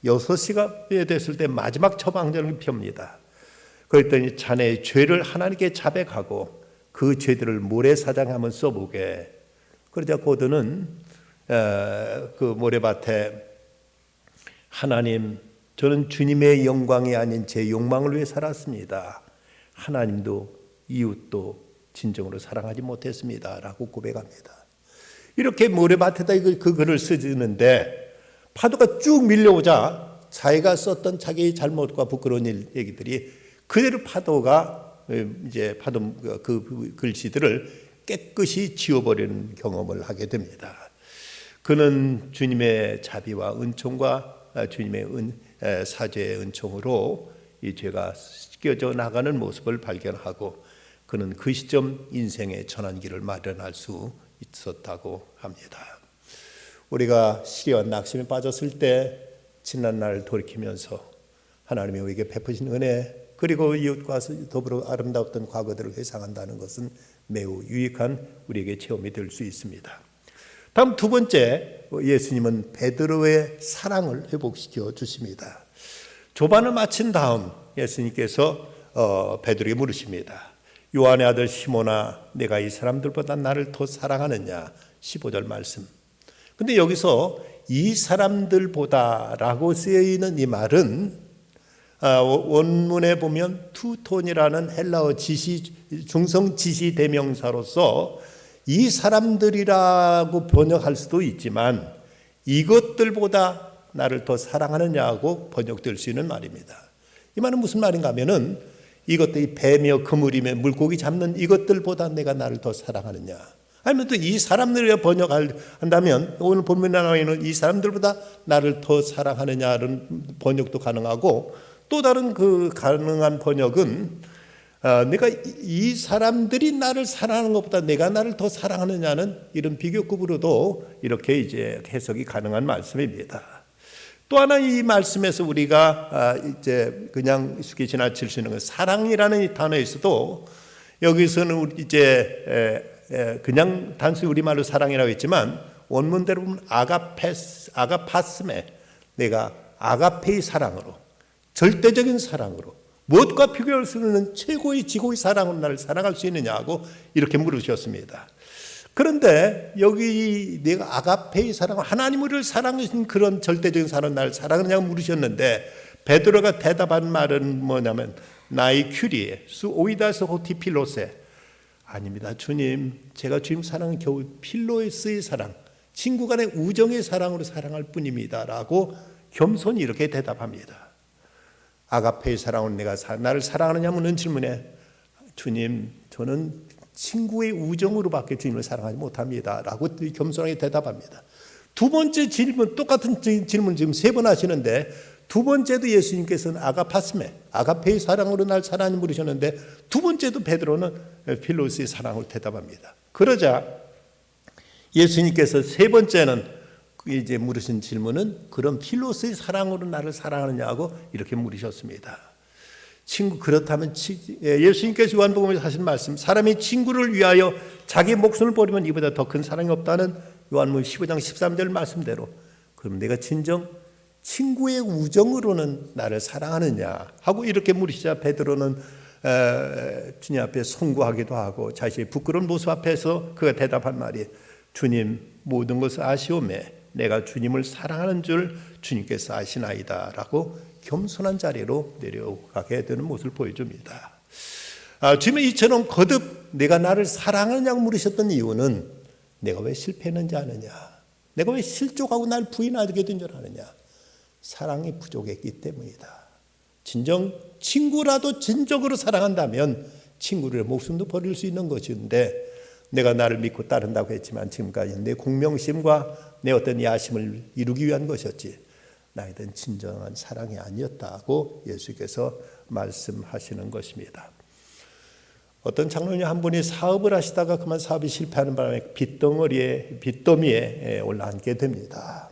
[SPEAKER 3] 6시가 됐을 때 마지막 처방전을 펴니다. 그랬더니 자네의 죄를 하나님께 자백하고 그 죄들을 모래사장에 한번 써보게. 그러자 고든은 그 모래밭에 하나님, 저는 주님의 영광이 아닌 제 욕망을 위해 살았습니다. 하나님도 이웃도 진정으로 사랑하지 못했습니다. 라고 고백합니다. 이렇게 모래밭에다 그 글을 쓰는데 파도가 쭉 밀려오자 자기가 썼던 자기의 잘못과 부끄러운 얘기들이 그대로 파도가 이제 그 글씨들을 깨끗이 지워버리는 경험을 하게 됩니다. 그는 주님의 자비와 은총과 주님의 사죄의 은총으로 이 죄가 씻겨져 나가는 모습을 발견하고 그는 그 시점 인생의 전환기를 마련할 수 있었다고 합니다. 우리가 시련 낙심에 빠졌을 때 지난 날을 돌이키면서 하나님이 우리에게 베푸신 은혜 그리고 이웃과 더불어 아름다웠던 과거들을 회상한다는 것은 매우 유익한 우리에게 체험이 될 수 있습니다. 다음 두 번째, 예수님은 베드로의 사랑을 회복시켜 주십니다. 조반을 마친 다음 예수님께서 베드로에게 물으십니다. 요한의 아들 시몬아, 내가 이 사람들보다 나를 더 사랑하느냐? 15절 말씀. 근데 여기서 이 사람들보다라고 쓰여 있는 이 말은 원문에 보면 투톤이라는 헬라어 중성 지시 대명사로서 이 사람들이라고 번역할 수도 있지만 이것들보다 나를 더 사랑하느냐고 번역될 수 있는 말입니다. 이 말은 무슨 말인가 하면은 이것들이 배며 그물이며 물고기 잡는 이것들보다 내가 나를 더 사랑하느냐, 아니면 또 이 사람들을 번역한다면 오늘 본문에 나와 있는 이 사람들보다 나를 더 사랑하느냐는 번역도 가능하고, 또 다른 그 가능한 번역은 내가 이 사람들이 나를 사랑하는 것보다 내가 나를 더 사랑하느냐는 이런 비교급으로도 이렇게 이제 해석이 가능한 말씀입니다. 또 하나 이 말씀에서 우리가 이제 그냥 쉽게 지나칠 수 있는 건 사랑이라는 이 단어에서도 여기서는 이제 그냥 단순히 우리말로 사랑이라고 했지만 원문대로 보면 아가파스메, 내가 아가페의 사랑으로, 절대적인 사랑으로, 무엇과 비교할 수 없는 최고의 지고의 사랑으로 나를 사랑할 수 있느냐고 이렇게 물으셨습니다. 그런데 여기 내가 아가페의 사랑, 하나님 우리를 사랑하신 그런 절대적인 사랑, 나를 사랑하느냐고 물으셨는데 베드로가 대답한 말은 뭐냐면 나의 큐리에 수 오이다스 호티필로세, 아닙니다 주님, 제가 주님 사랑은 겨우 필로스의 사랑, 친구 간의 우정의 사랑으로 사랑할 뿐입니다 라고 겸손히 이렇게 대답합니다. 아가페의 사랑은 내가 나를 사랑하느냐 묻는 질문에 주님, 저는 친구의 우정으로밖에 주님을 사랑하지 못합니다 라고 겸손하게 대답합니다. 두 번째 질문, 똑같은 질문 지금 3번 하시는데 두 번째도 예수님께서는 아가파스메, 아가페의 사랑으로 날 사랑하니 물으셨는데 두 번째도 베드로는 필로스의 사랑으로 대답합니다. 그러자 예수님께서 세 번째는 이제 물으신 질문은 그럼 필로스의 사랑으로 나를 사랑하느냐고 이렇게 물으셨습니다. 친구, 그렇다면 예수님께서 요한복음에서 하신 말씀, 사람이 친구를 위하여 자기 목숨을 버리면 이보다 더 큰 사랑이 없다는 요한복음 15장 13절 말씀대로 그럼 내가 진정 친구의 우정으로는 나를 사랑하느냐 하고 이렇게 물으시자 베드로는 주님 앞에 송구하기도 하고 자신의 부끄러운 모습 앞에서 그가 대답한 말이 주님, 모든 것을 아시오매 내가 주님을 사랑하는 줄 주님께서 아시나이다 라고 겸손한 자리로 내려가게 되는 모습을 보여줍니다. 주님은 이처럼 거듭 내가 나를 사랑하느냐고 물으셨던 이유는 내가 왜 실패했는지 아느냐, 내가 왜 실족하고 날 부인하게 된 줄 아느냐, 사랑이 부족했기 때문이다. 진정 친구라도 진정으로 사랑한다면 친구를 목숨도 버릴 수 있는 것인데, 내가 나를 믿고 따른다고 했지만 지금까지 내 공명심과 내 어떤 야심을 이루기 위한 것이었지 나에 대한 진정한 사랑이 아니었다고 예수께서 말씀하시는 것입니다. 어떤 장로님 한 분이 사업을 하시다가 그만 사업이 실패하는 바람에 빚더미에 올라앉게 됩니다.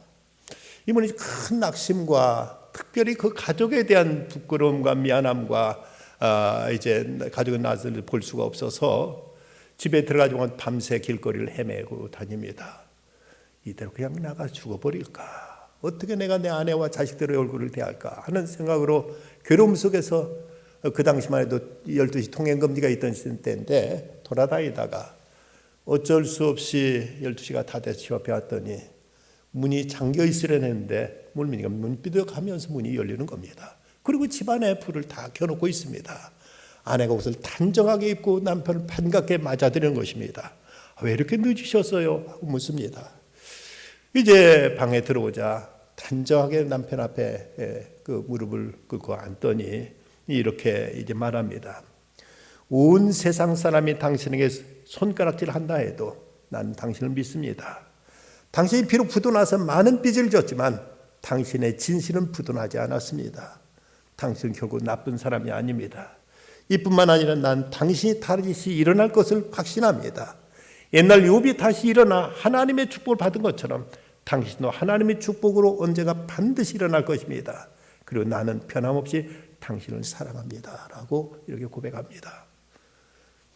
[SPEAKER 3] 이분이 큰 낙심과 특별히 그 가족에 대한 부끄러움과 미안함과 이제 가족의 낯을 볼 수가 없어서 집에 들어가지고 밤새 길거리를 헤매고 다닙니다. 이대로 그냥 나가 죽어버릴까? 어떻게 내가 내 아내와 자식들의 얼굴을 대할까 하는 생각으로 괴로움 속에서, 그 당시만 해도 12시 통행금지가 있던 때인데 돌아다니다가 어쩔 수 없이 12시가 다 돼서 집 앞에 왔더니 문이 잠겨 있으려 했는데 물미니까 문비덕하면서 문이 열리는 겁니다. 그리고 집안에 불을 다 켜놓고 있습니다. 아내가 옷을 단정하게 입고 남편을 반갑게 맞아들이는 것입니다. 왜 이렇게 늦으셨어요? 하고 묻습니다. 이제 방에 들어오자 단정하게 남편 앞에 그 무릎을 꿇고 앉더니 이렇게 이제 말합니다. 온 세상 사람이 당신에게 손가락질 한다 해도 난 당신을 믿습니다. 당신이 비록 부도나서 많은 빚을 졌지만 당신의 진실은 부도나지 않았습니다. 당신은 결국 나쁜 사람이 아닙니다. 이뿐만 아니라 난 당신이 다시 일어날 것을 확신합니다. 옛날 욥이 다시 일어나 하나님의 축복을 받은 것처럼 당신도 하나님의 축복으로 언젠가 반드시 일어날 것입니다. 그리고 나는 변함없이 당신을 사랑합니다 라고 이렇게 고백합니다.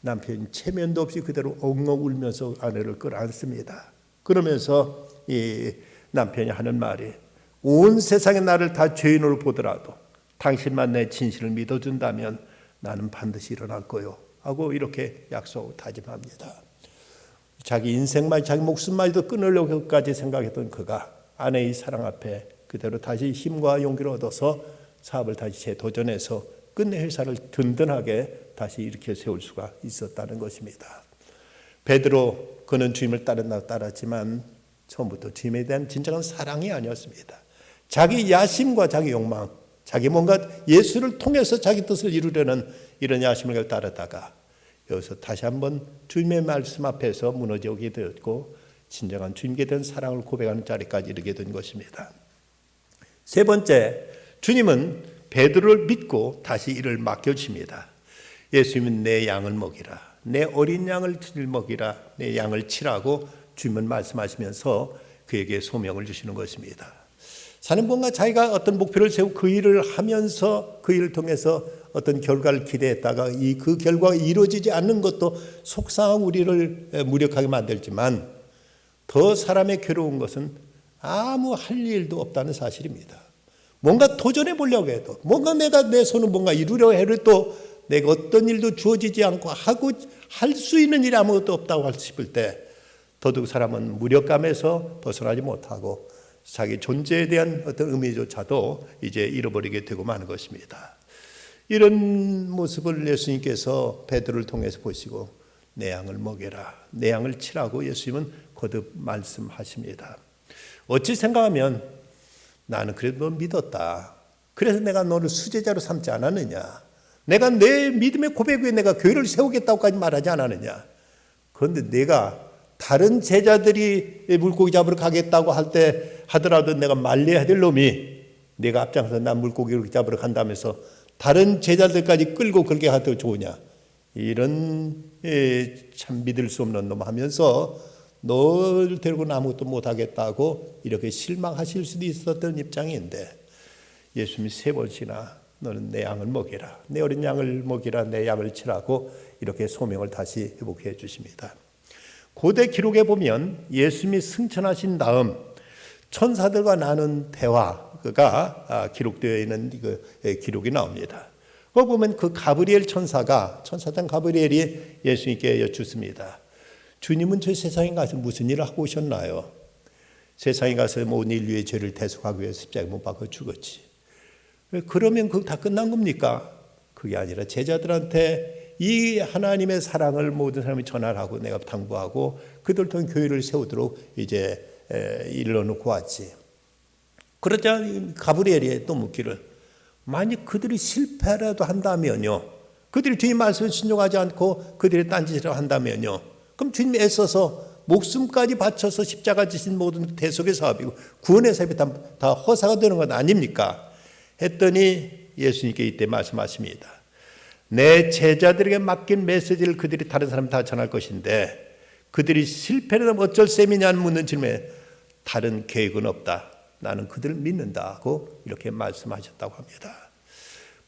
[SPEAKER 3] 남편이 체면도 없이 그대로 엉엉 울면서 아내를 끌어안습니다. 그러면서 이 남편이 하는 말이, 온 세상에 나를 다 죄인으로 보더라도 당신만 내 진실을 믿어준다면 나는 반드시 일어날 거요 하고 이렇게 약속하고 다짐합니다. 자기 인생만, 자기 목숨만도 끊으려고까지 생각했던 그가 아내의 사랑 앞에 그대로 다시 힘과 용기를 얻어서 사업을 다시 재도전해서 끝내 회사를 든든하게 다시 일으켜 세울 수가 있었다는 것입니다. 베드로, 그는 주님을 따랐지만 처음부터 주님에 대한 진정한 사랑이 아니었습니다. 자기 야심과 자기 욕망, 자기 뭔가 예수를 통해서 자기 뜻을 이루려는 이런 야심을 따르다가 여기서 다시 한번 주님의 말씀 앞에서 무너져 오게 되었고 진정한 주님께 대한 사랑을 고백하는 자리까지 이르게 된 것입니다. 세 번째, 주님은 베드로를 믿고 다시 이를 맡겨주십니다. 예수님은 내 양을 먹이라, 내 어린 양을 먹이라, 내 양을 치라고 주님은 말씀하시면서 그에게 소명을 주시는 것입니다. 사는 뭔가 자기가 어떤 목표를 세우고 그 일을 하면서 그 일을 통해서 어떤 결과를 기대했다가 그 결과가 이루어지지 않는 것도 속상한 우리를 무력하게 만들지만 더 사람의 괴로운 것은 아무 할 일도 없다는 사실입니다. 뭔가 도전해 보려고 해도, 뭔가 내가 내 손을 뭔가 이루려고 해도 내가 어떤 일도 주어지지 않고 하고 할 수 있는 일이 아무것도 없다고 싶을 때 더더욱 사람은 무력감에서 벗어나지 못하고 자기 존재에 대한 어떤 의미조차도 이제 잃어버리게 되고 마는 것입니다. 이런 모습을 예수님께서 베드로를 통해서 보시고 내 양을 먹여라, 내 양을 치라고 예수님은 거듭 말씀하십니다. 어찌 생각하면 나는 그래도 너 믿었다, 그래서 내가 너를 수제자로 삼지 않았느냐, 내가 내 믿음의 고백 위에 내가 교회를 세우겠다고까지 말하지 않았느냐. 그런데 내가 다른 제자들이 물고기 잡으러 가겠다고 할 때 하더라도 내가 말려야 될 놈이 내가 앞장서 난 물고기를 잡으러 간다면서 다른 제자들까지 끌고 그렇게 가도 좋으냐. 이런 참 믿을 수 없는 놈 하면서 너를 데리고는 아무것도 못하겠다고 이렇게 실망하실 수도 있었던 입장인데 예수님이 세 번씩이나 너는 내 양을 먹이라, 내 어린 양을 먹이라, 내 양을 치라고 이렇게 소명을 다시 회복해 주십니다. 고대 기록에 보면 예수님이 승천하신 다음 천사들과 나눈 대화가 기록되어 있는 그 기록이 나옵니다. 거기 보면 그 가브리엘 천사장 가브리엘이 예수님께 여쭙습니다. 주님은 저 세상에 가서 무슨 일을 하고 오셨나요? 세상에 가서 모든 인류의 죄를 대속하기 위해서 십자가에 못 박아 죽었지. 그러면 그거 다 끝난 겁니까? 그게 아니라 제자들한테 이 하나님의 사랑을 모든 사람이 전하라고 내가 당부하고 그들 통해 교회를 세우도록 이제 일러놓고 왔지. 그러자 가브리엘이 또 묻기를, 만약 그들이 실패라도 한다면요, 그들이 주님 말씀을 순종하지 않고 그들이 딴짓을 한다면요, 그럼 주님이 애써서 목숨까지 바쳐서 십자가 지신 모든 대속의 사업이고 구원의 사업이 다 허사가 되는 건 아닙니까? 했더니 예수님께 이때 말씀하십니다. 내 제자들에게 맡긴 메시지를 그들이 다른 사람 다 전할 것인데 그들이 실패를 어쩔 셈이냐는 묻는 질문에 다른 계획은 없다. 나는 그들을 믿는다고 이렇게 말씀하셨다고 합니다.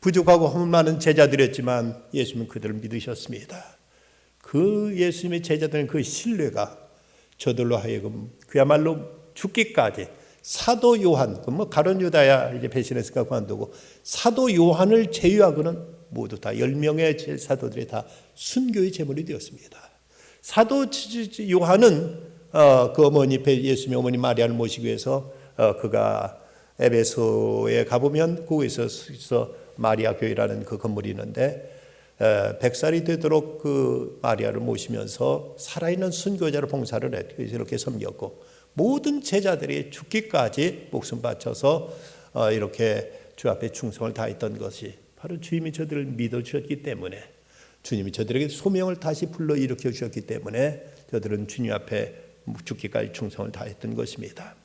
[SPEAKER 3] 부족하고 허물 많은 제자들이었지만 예수님은 그들을 믿으셨습니다. 그 예수님의 제자들은 그 신뢰가 저들로 하여금 그야말로 죽기까지 사도 요한, 뭐 가룟 유다야 이제 배신했으니까 그만두고 사도 요한을 제외하고는 모두 다 10명의 사도들이 다 순교의 제물이 되었습니다. 사도 요한은 그 어머니 예수님의 어머니 마리아를 모시기 위해서 그가 에베소에 가보면 거기서 마리아 교회라는 그 건물이 있는데 100살이 되도록 그 마리아를 모시면서 살아있는 순교자로 봉사를 했고 이렇게 섬겼고 모든 제자들이 죽기까지 목숨 바쳐서 이렇게 주 앞에 충성을 다했던 것이 바로 주님이 저들을 믿어주셨기 때문에 주님이 저들에게 소명을 다시 불러일으켜 주셨기 때문에 저들은 주님 앞에 죽기까지 충성을 다했던 것입니다.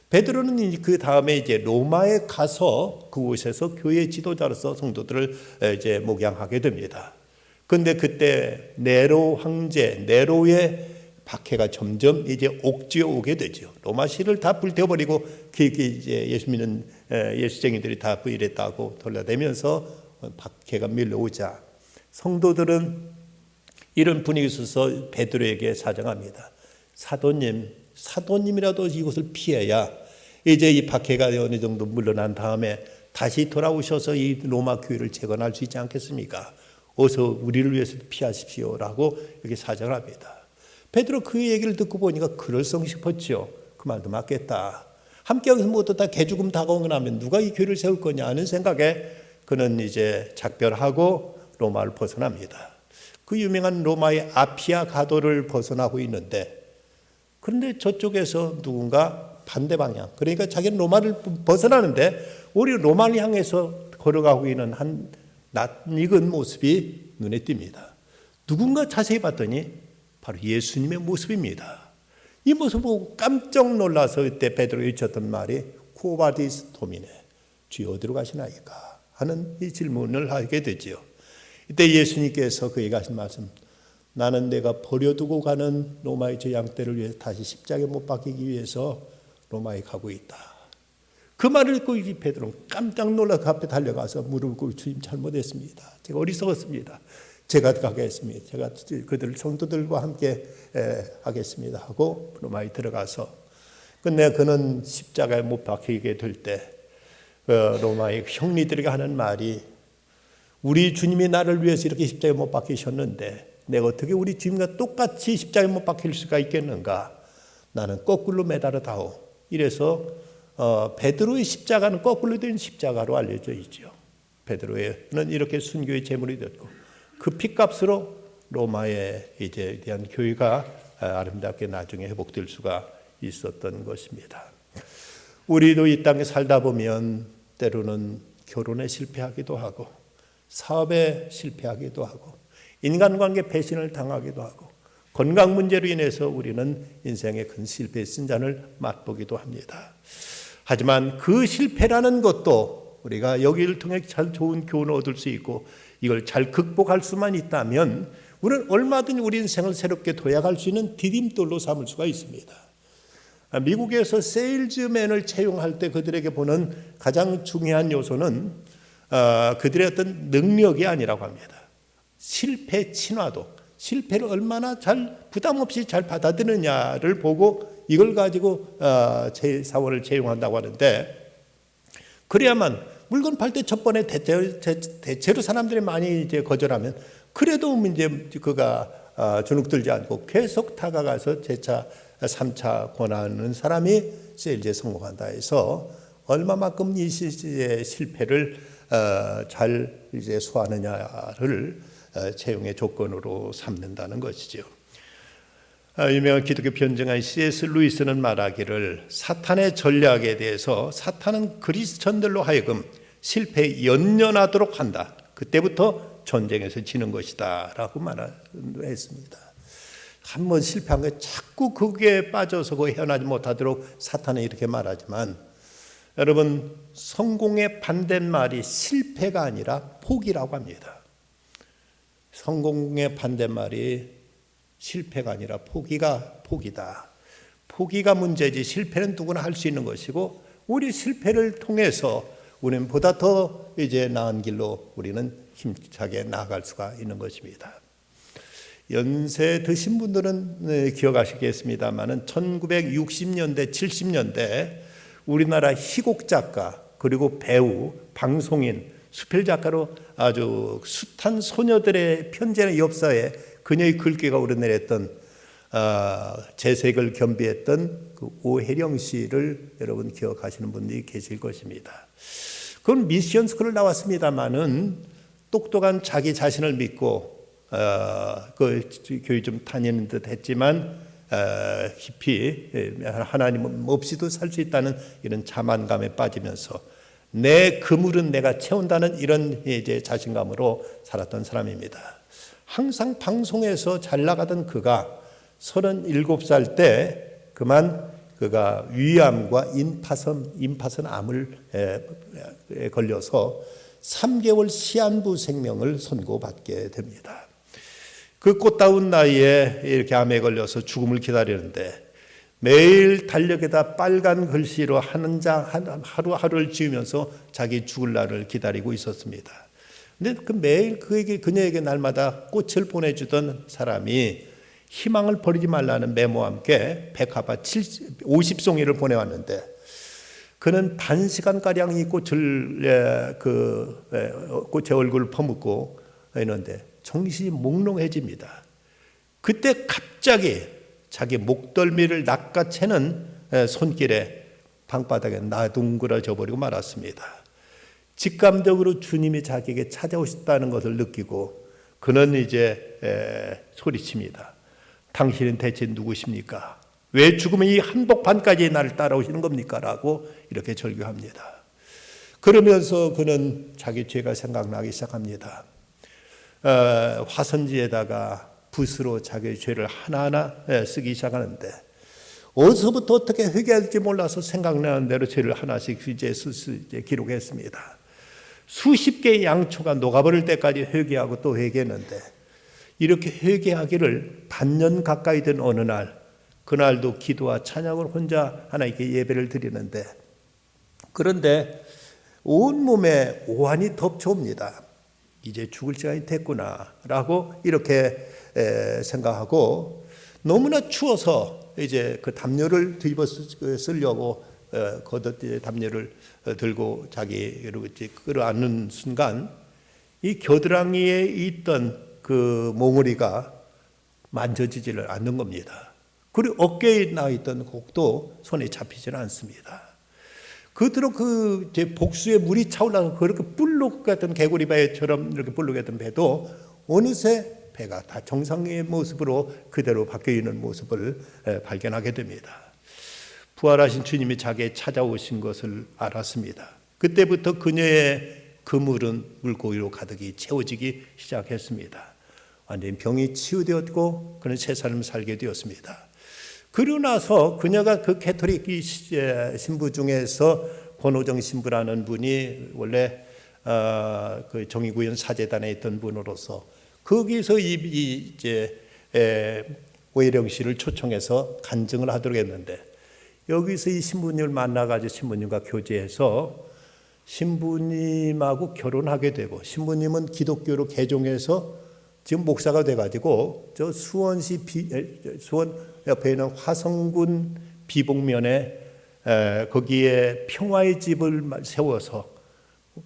[SPEAKER 3] 베드로는 그 다음에 이제 로마에 가서 그곳에서 교회 지도자로서 성도들을 이제 목양하게 됩니다. 그런데 그때 네로 황제 네로의 박해가 점점 이제 옥죄어 오게 되죠. 로마시를 다 불태워버리고 이제 예수 믿는 예수쟁이들이 다 부인했다고 돌려대면서 박해가 밀려오자 성도들은 이런 분위기 있어서 베드로에게 사정합니다. 사도님이라도 이곳을 피해야 이제 이 박해가 어느 정도 물러난 다음에 다시 돌아오셔서 이 로마 교회를 재건할 수 있지 않겠습니까? 어서 우리를 위해서 피하십시오라고 이렇게 사정을 합니다. 베드로 그 얘기를 듣고 보니까 그럴성 싶었죠. 그 말도 맞겠다. 함께하면서 모두 다 개죽음 다가오고 나면 누가 이 교회를 세울 거냐 하는 생각에 그는 이제 작별하고 로마를 벗어납니다. 그 유명한 로마의 아피아 가도를 벗어나고 있는데 그런데 저쪽에서 누군가 반대 방향, 그러니까 자기는 로마를 벗어나는데 오히려 로마를 향해서 걸어가고 있는 한 낯익은 모습이 눈에 띕니다. 누군가 자세히 봤더니 바로 예수님의 모습입니다. 이 모습을 보고 깜짝 놀라서 그때 베드로가 외쳤던 말이 쿠오바디스 도미네, 주여 어디로 가시나이까 하는 이 질문을 하게 되지요. 이때 예수님께서 그에게 하신 말씀, 나는 내가 버려두고 가는 로마의 제 양떼를 위해서 다시 십자가에 못 박히기 위해서 로마에 가고 있다. 그 말을 듣고 베드로는 깜짝 놀라 그 앞에 달려가서 무릎을 꿇고 주님 잘못했습니다. 제가 어리석었습니다. 제가 가겠습니다. 제가 그들 성도들과 함께 하겠습니다 하고 로마에 들어가서 근데 그는 십자가에 못 박히게 될 때 로마의 형리들에게 하는 말이 우리 주님이 나를 위해서 이렇게 십자가에 못 박히셨는데 내가 어떻게 우리 주님과 똑같이 십자가에 못 박힐 수가 있겠는가? 나는 거꾸로 매달아다오. 이래서 베드로의 십자가는 거꾸로 된 십자가로 알려져 있죠. 베드로는 이렇게 순교의 제물이 됐고 그 핏값으로 로마에 이제 대한 교회가 아름답게 나중에 회복될 수가 있었던 것입니다. 우리도 이 땅에 살다 보면 때로는 결혼에 실패하기도 하고 사업에 실패하기도 하고 인간관계 배신을 당하기도 하고 건강 문제로 인해서 우리는 인생의 큰 실패의 쓴잔을 맛보기도 합니다. 하지만 그 실패라는 것도 우리가 여기를 통해 잘 좋은 교훈을 얻을 수 있고 이걸 잘 극복할 수만 있다면 우리는 얼마든지 우리 인생을 새롭게 도약할 수 있는 디딤돌로 삼을 수가 있습니다. 미국에서 세일즈맨을 채용할 때 그들에게 보는 가장 중요한 요소는 그들의 어떤 능력이 아니라고 합니다. 실패 친화도, 실패를 얼마나 잘 부담 없이 잘 받아들이느냐를 보고 이걸 가지고 사원을 채용한다고 하는데 그래야만 물건 팔 때 첫 번에 대체로 사람들이 많이 이제 거절하면 그래도 이제 그가 주눅들지 않고 계속 다가가서 재차 3차 권하는 사람이 세일즈에 성공한다 해서 얼마만큼 이 실패를 잘 이제 소화하느냐를 채용의 조건으로 삼는다는 것이죠. 유명한 기독교 변증한 C.S. 루이스는 말하기를 사탄의 전략에 대해서 사탄은 그리스천들로 하여금 실패에 연연하도록 한다. 그때부터 전쟁에서 지는 것이다 라고 말했습니다. 한번 실패한 게 자꾸 그게 빠져서 헤어나지 못하도록 사탄은 이렇게 말하지만 여러분 성공의 반대말이 실패가 아니라 포기라고 합니다. 성공의 반대말이 실패가 아니라 포기다. 포기가 문제지 실패는 누구나 할 수 있는 것이고 우리 실패를 통해서 우리는 보다 더 이제 나은 길로 우리는 힘차게 나아갈 수가 있는 것입니다. 연세 드신 분들은 기억하시겠습니다만은 1960년대, 70년대 우리나라 희곡 작가 그리고 배우, 방송인, 수필 작가로 아주 숱한 소녀들의 편지나 엽사에 그녀의 글귀가 오르내렸던 재색을 겸비했던 그 오혜령 씨를 여러분 기억하시는 분들이 계실 것입니다. 그건 미션 스쿨을 나왔습니다만은 똑똑한 자기 자신을 믿고 그 교회 좀 다니는 듯 했지만 깊이 하나님 없이도 살 수 있다는 이런 자만감에 빠지면서 내 그물은 내가 채운다는 이런 이제 자신감으로 살았던 사람입니다. 항상 방송에서 잘 나가던 그가 37살 때 그만 그가 위암과 임파선 암을 걸려서 3개월 시한부 생명을 선고받게 됩니다. 그 꽃다운 나이에 이렇게 암에 걸려서 죽음을 기다리는데 매일 달력에다 빨간 글씨로 한 장 하루하루를 지으면서 자기 죽을 날을 기다리고 있었습니다. 근데 그 매일 그녀에게 날마다 꽃을 보내주던 사람이 희망을 버리지 말라는 메모와 함께 백합화 50송이를 보내왔는데 그는 반시간가량 이 꽃을 꽃의 얼굴을 퍼묻고 있는데 정신이 몽롱해집니다. 그때 갑자기 자기 목덜미를 낚아채는 손길에 방바닥에 나둥그러져 버리고 말았습니다. 직감적으로 주님이 자기에게 찾아오셨다는 것을 느끼고 그는 이제 소리칩니다. 당신은 대체 누구십니까? 왜 죽음의 이 한복판까지 나를 따라오시는 겁니까? 라고 이렇게 절규합니다. 그러면서 그는 자기 죄가 생각나기 시작합니다. 화선지에다가 붓으로 자기의 죄를 하나하나 쓰기 시작하는데 어디서부터 어떻게 회개할지 몰라서 생각나는 대로 죄를 하나씩 이제 기록했습니다. 수십 개의 양초가 녹아버릴 때까지 회개하고 또 회개했는데 이렇게 회개하기를 반년 가까이 된 어느 날 그날도 기도와 찬양을 혼자 하나님께 예배를 드리는데 그런데 온몸에 오한이 덮쳐옵니다. 이제 죽을 시간이 됐구나 라고 이렇게 생각하고 너무나 추워서 이제 그 담요를 뒤집어 쓰려고 걷어 담요를 들고 자기로 이제 끌어안는 순간 이 겨드랑이에 있던 그 몽우리가 만져지지를 않는 겁니다. 그리고 어깨에 나 있던 곡도 손에 잡히지는 않습니다. 그대로 그 제 복수에 물이 차올라서 그렇게 불룩했던 개구리배처럼 이렇게 불룩했던 배도 어느새 배가 다 정상의 모습으로 그대로 바뀌어 있는 모습을 발견하게 됩니다. 부활하신 주님이 자기에 찾아오신 것을 알았습니다. 그때부터 그녀의 그물은 물고기로 가득히 채워지기 시작했습니다. 완전히 병이 치유되었고 그는 새 삶을 살게 되었습니다. 그러고 나서 그녀가 그 캐토릭 신부 중에서 권호정 신부라는 분이 원래 그 정의구현 사제단에 있던 분으로서 거기서 이제 오혜령 씨를 초청해서 간증을 하도록 했는데 여기서 이 신부님을 만나가지고 신부님과 교제해서 신부님하고 결혼하게 되고 신부님은 기독교로 개종해서 지금 목사가 돼가지고 저 수원 옆에 있는 화성군 비봉면에 거기에 평화의 집을 세워서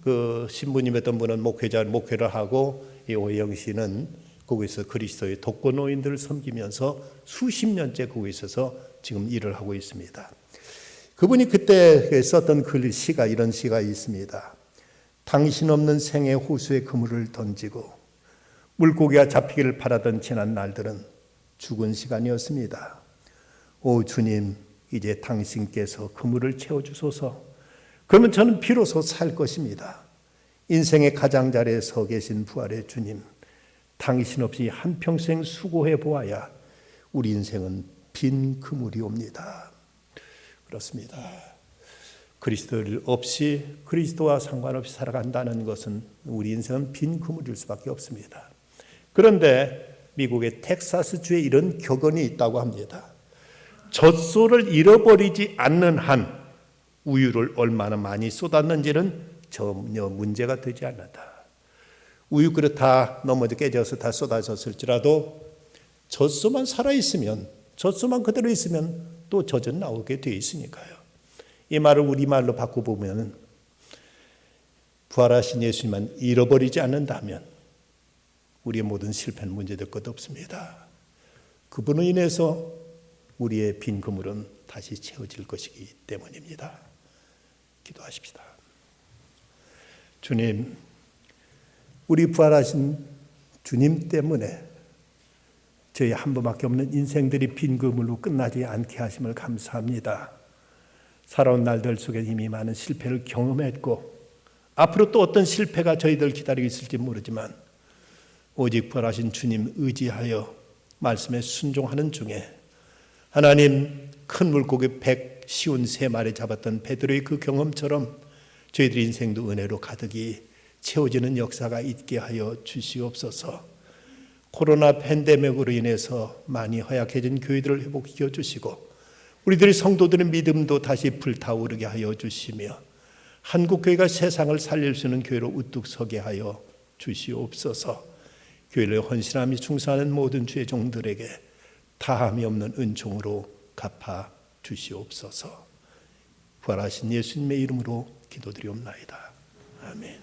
[SPEAKER 3] 그 신부님이었던 분은 목회를 하고 이 오혜영 씨는 거기서 그리스도의 독거노인들을 섬기면서 수십 년째 거기 있어서 지금 일을 하고 있습니다. 그분이 그때 썼던 시가 이런 시가 있습니다. 당신 없는 생의 호수에 그물을 던지고 물고기가 잡히기를 바라던 지난 날들은 죽은 시간이었습니다. 오 주님, 이제 당신께서 그물을 채워주소서. 그러면 저는 비로소 살 것입니다. 인생의 가장자리에 서 계신 부활의 주님, 당신 없이 한평생 수고해 보아야 우리 인생은 빈 그물이 옵니다. 그렇습니다. 그리스도를 없이 그리스도와 상관없이 살아간다는 것은 우리 인생은 빈 그물일 수밖에 없습니다. 그런데 미국의 텍사스주에 이런 격언이 있다고 합니다. 젖소를 잃어버리지 않는 한 우유를 얼마나 많이 쏟았는지는 전혀 문제가 되지 않는다. 우유 그릇 다 넘어져 깨져서 다 쏟아졌을지라도 젖소만 살아있으면, 젖소만 그대로 있으면 또 젖은 나오게 되어 있으니까요. 이 말을 우리말로 바꿔보면 부활하신 예수님만 잃어버리지 않는다면 우리의 모든 실패는 문제될 것 없습니다. 그분으로 인해서 우리의 빈 그물은 다시 채워질 것이기 때문입니다. 기도하십시다. 주님, 우리 부활하신 주님 때문에 저희 한 번밖에 없는 인생들이 빈 그물로 끝나지 않게 하심을 감사합니다. 살아온 날들 속에 이미 많은 실패를 경험했고 앞으로 또 어떤 실패가 저희들 기다리고 있을지 모르지만 오직 부활하신 주님 의지하여 말씀에 순종하는 중에 하나님 큰 물고기 153마리 잡았던 베드로의 그 경험처럼 저희들 인생도 은혜로 가득히 채워지는 역사가 있게 하여 주시옵소서. 코로나 팬데믹으로 인해서 많이 허약해진 교회들을 회복시켜 주시고 우리들의 성도들의 믿음도 다시 불타오르게 하여 주시며 한국교회가 세상을 살릴 수 있는 교회로 우뚝 서게 하여 주시옵소서. 교회를 헌신하며 충성하는 모든 주의 종들에게 다함이 없는 은총으로 갚아 주시옵소서. 부활하신 예수님의 이름으로 기도드리옵나이다. 아멘.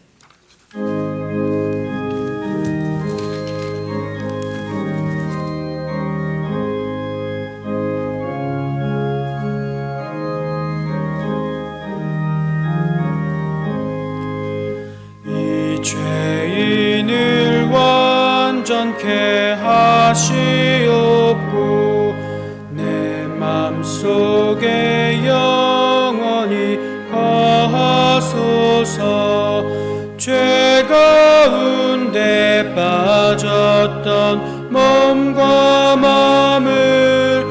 [SPEAKER 1] 이 죄인을 완전케 하시옵고 내 맘속에 영원히 거하소서. 죄 가운데 빠졌던 몸과 마음을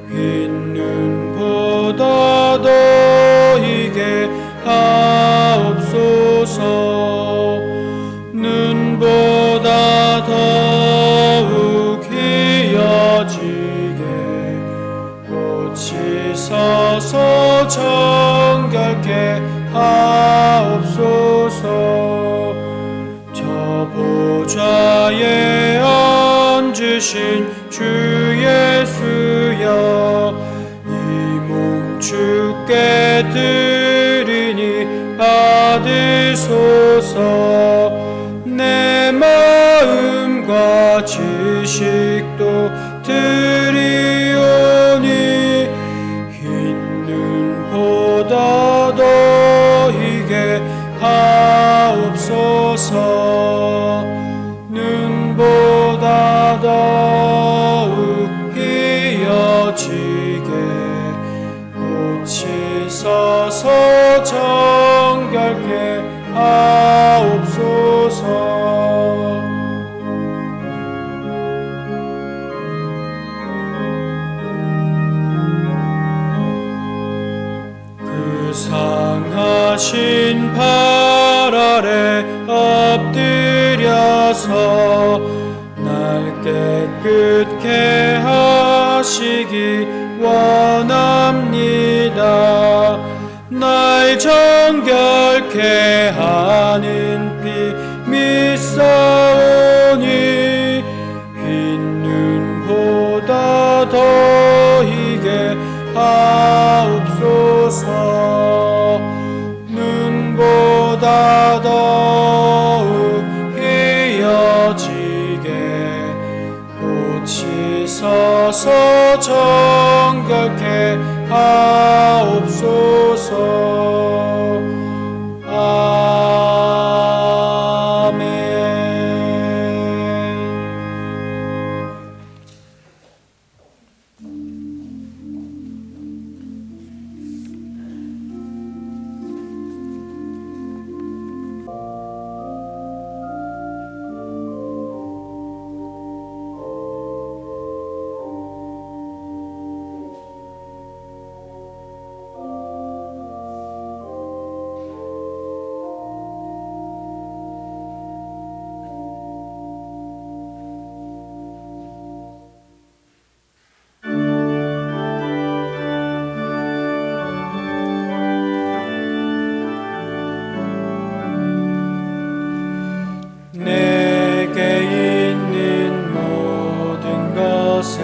[SPEAKER 1] 흰 눈보다 더이게 하옵소서. 눈보다 더욱 희어지게 꽃이 서서 정결케 하옵소서. 저 보좌에 앉으신 주 예수여, 이 몸 주께 드리니 받으소서. 내 마음과 지식도 드리오니 흰 눈보다 더이게 하옵소서. 눈보다 더욱 희어지게 꽃이 서서 정결케 하옵소서. 그 상하신 발 아래 엎드려서 날 깨끗게 하시기 원합니다. 날 정결케 하는 피 믿사오니 흰 눈보다 더이게 하옵소서. 눈보다 더욱 희어지게 하옵소서. 정결케 하옵소서. 아멘. 내게 있는 모든 것을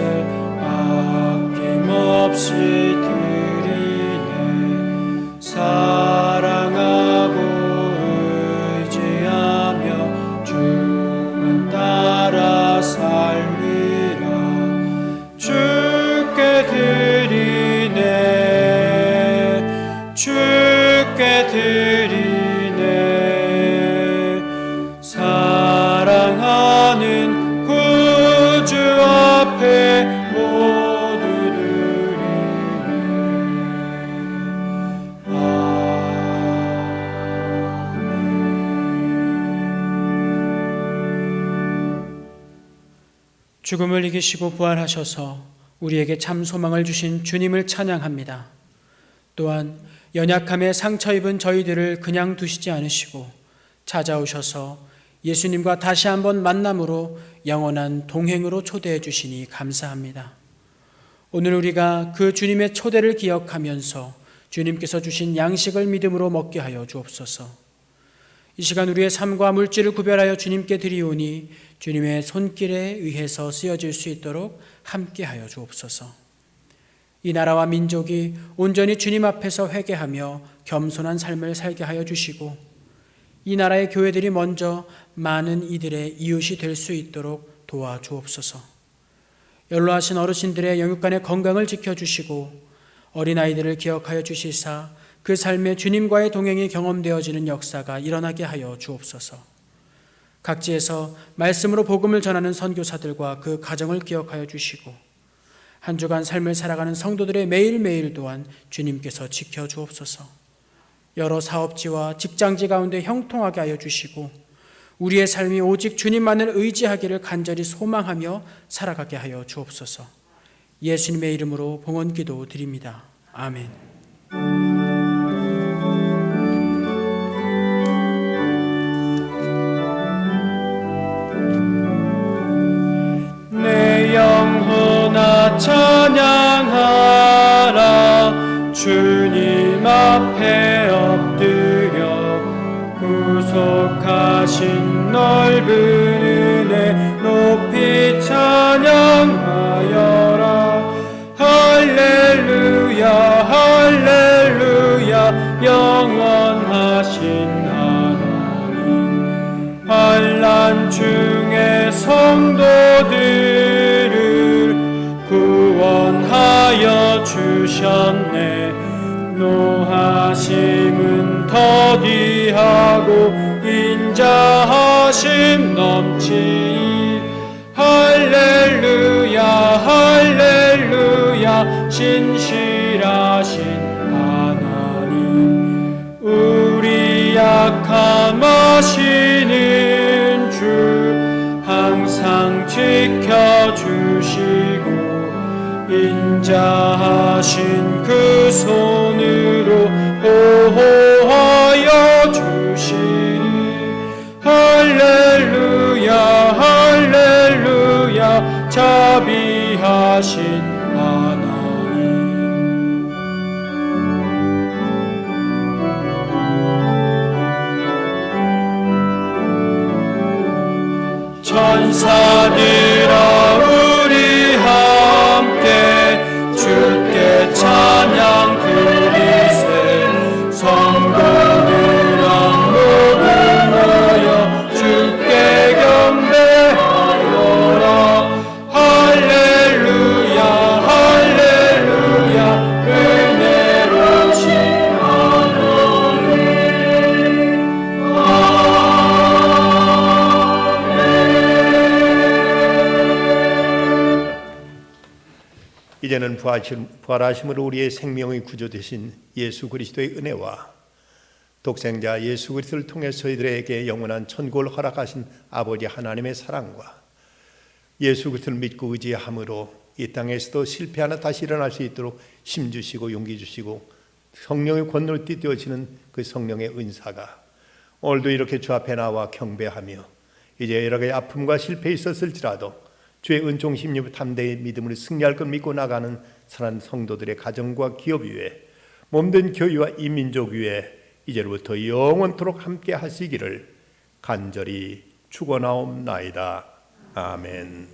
[SPEAKER 1] 아낌없이 드리네. 사랑하고 의지하며 주만 따라 살리라. 주께 드리네. 주께 드리네. 사랑하는 구주 앞에 모두 드리네. 아멘. 죽음을 이기시고 부활하셔서 우리에게 참 소망을 주신 주님을 찬양합니다. 또한 연약함에 상처 입은 저희들을 그냥 두시지 않으시고 찾아오셔서 예수님과 다시 한번 만남으로 영원한 동행으로 초대해 주시니 감사합니다. 오늘 우리가 그 주님의 초대를 기억하면서 주님께서 주신 양식을 믿음으로 먹게 하여 주옵소서. 이 시간 우리의 삶과 물질을 구별하여 주님께 드리오니 주님의 손길에 의해서 쓰여질 수 있도록 함께 하여 주옵소서. 이 나라와 민족이 온전히 주님 앞에서 회개하며 겸손한 삶을 살게 하여 주시고 이 나라의 교회들이 먼저 많은 이들의 이웃이 될 수 있도록 도와주옵소서. 연로하신 어르신들의 영육간의 건강을 지켜주시고 어린아이들을 기억하여 주시사 그 삶에 주님과의 동행이 경험되어지는 역사가 일어나게 하여 주옵소서. 각지에서 말씀으로 복음을 전하는 선교사들과 그 가정을 기억하여 주시고 한 주간 삶을 살아가는 성도들의 매일매일 또한 주님께서 지켜주옵소서. 여러 사업지와 직장지 가운데 형통하게 하여 주시고 우리의 삶이 오직 주님만을 의지하기를 간절히 소망하며 살아가게 하여 주옵소서. 예수님의 이름으로 봉헌기도 드립니다. 아멘. 내 영혼아 찬양하라. 주님 앞에 엎드려 구속하신 넓은 은혜 높이 찬양하여라. 할렐루야 할렐루야 영원하신 하나님, 환난 중에 성도들을 구원하여 주셨네. 노하심은 더디하고 인자하심 넘치니 할렐루야 할렐루야 신실하신 하나님, 우리 약함 아시는 주 항상 지켜주시고 인자하신 그 손으로 보호하여 주시니 할렐루야 할렐루야 자비하신 하나님. 천사들아 우리 함께 주께 찬양 드리세. 성도들아 모두 모여 주께 경배하여라. 할렐루야
[SPEAKER 3] 이제는 부활하심으로 우리의 생명의 구주 되신 예수 그리스도의 은혜와 독생자 예수 그리스도를 통해 저희들에게 영원한 천국을 허락하신 아버지 하나님의 사랑과 예수 그리스도를 믿고 의지함으로 이 땅에서도 실패하나 다시 일어날 수 있도록 힘 주시고 용기 주시고 성령의 권능을 띠띠어지는 그 성령의 은사가 오늘도 이렇게 주 앞에 나와 경배하며 이제 여러 가지 아픔과 실패 있었을지라도 주의 은총 힘입을 담대히 믿음으로 승리할 것 믿고 나가는 사랑하는 성도들의 가정과 기업 위에 몸된 교회와 이 민족 위에 이제로부터 영원토록 함께 하시기를 간절히 축원하옵나이다. 아멘.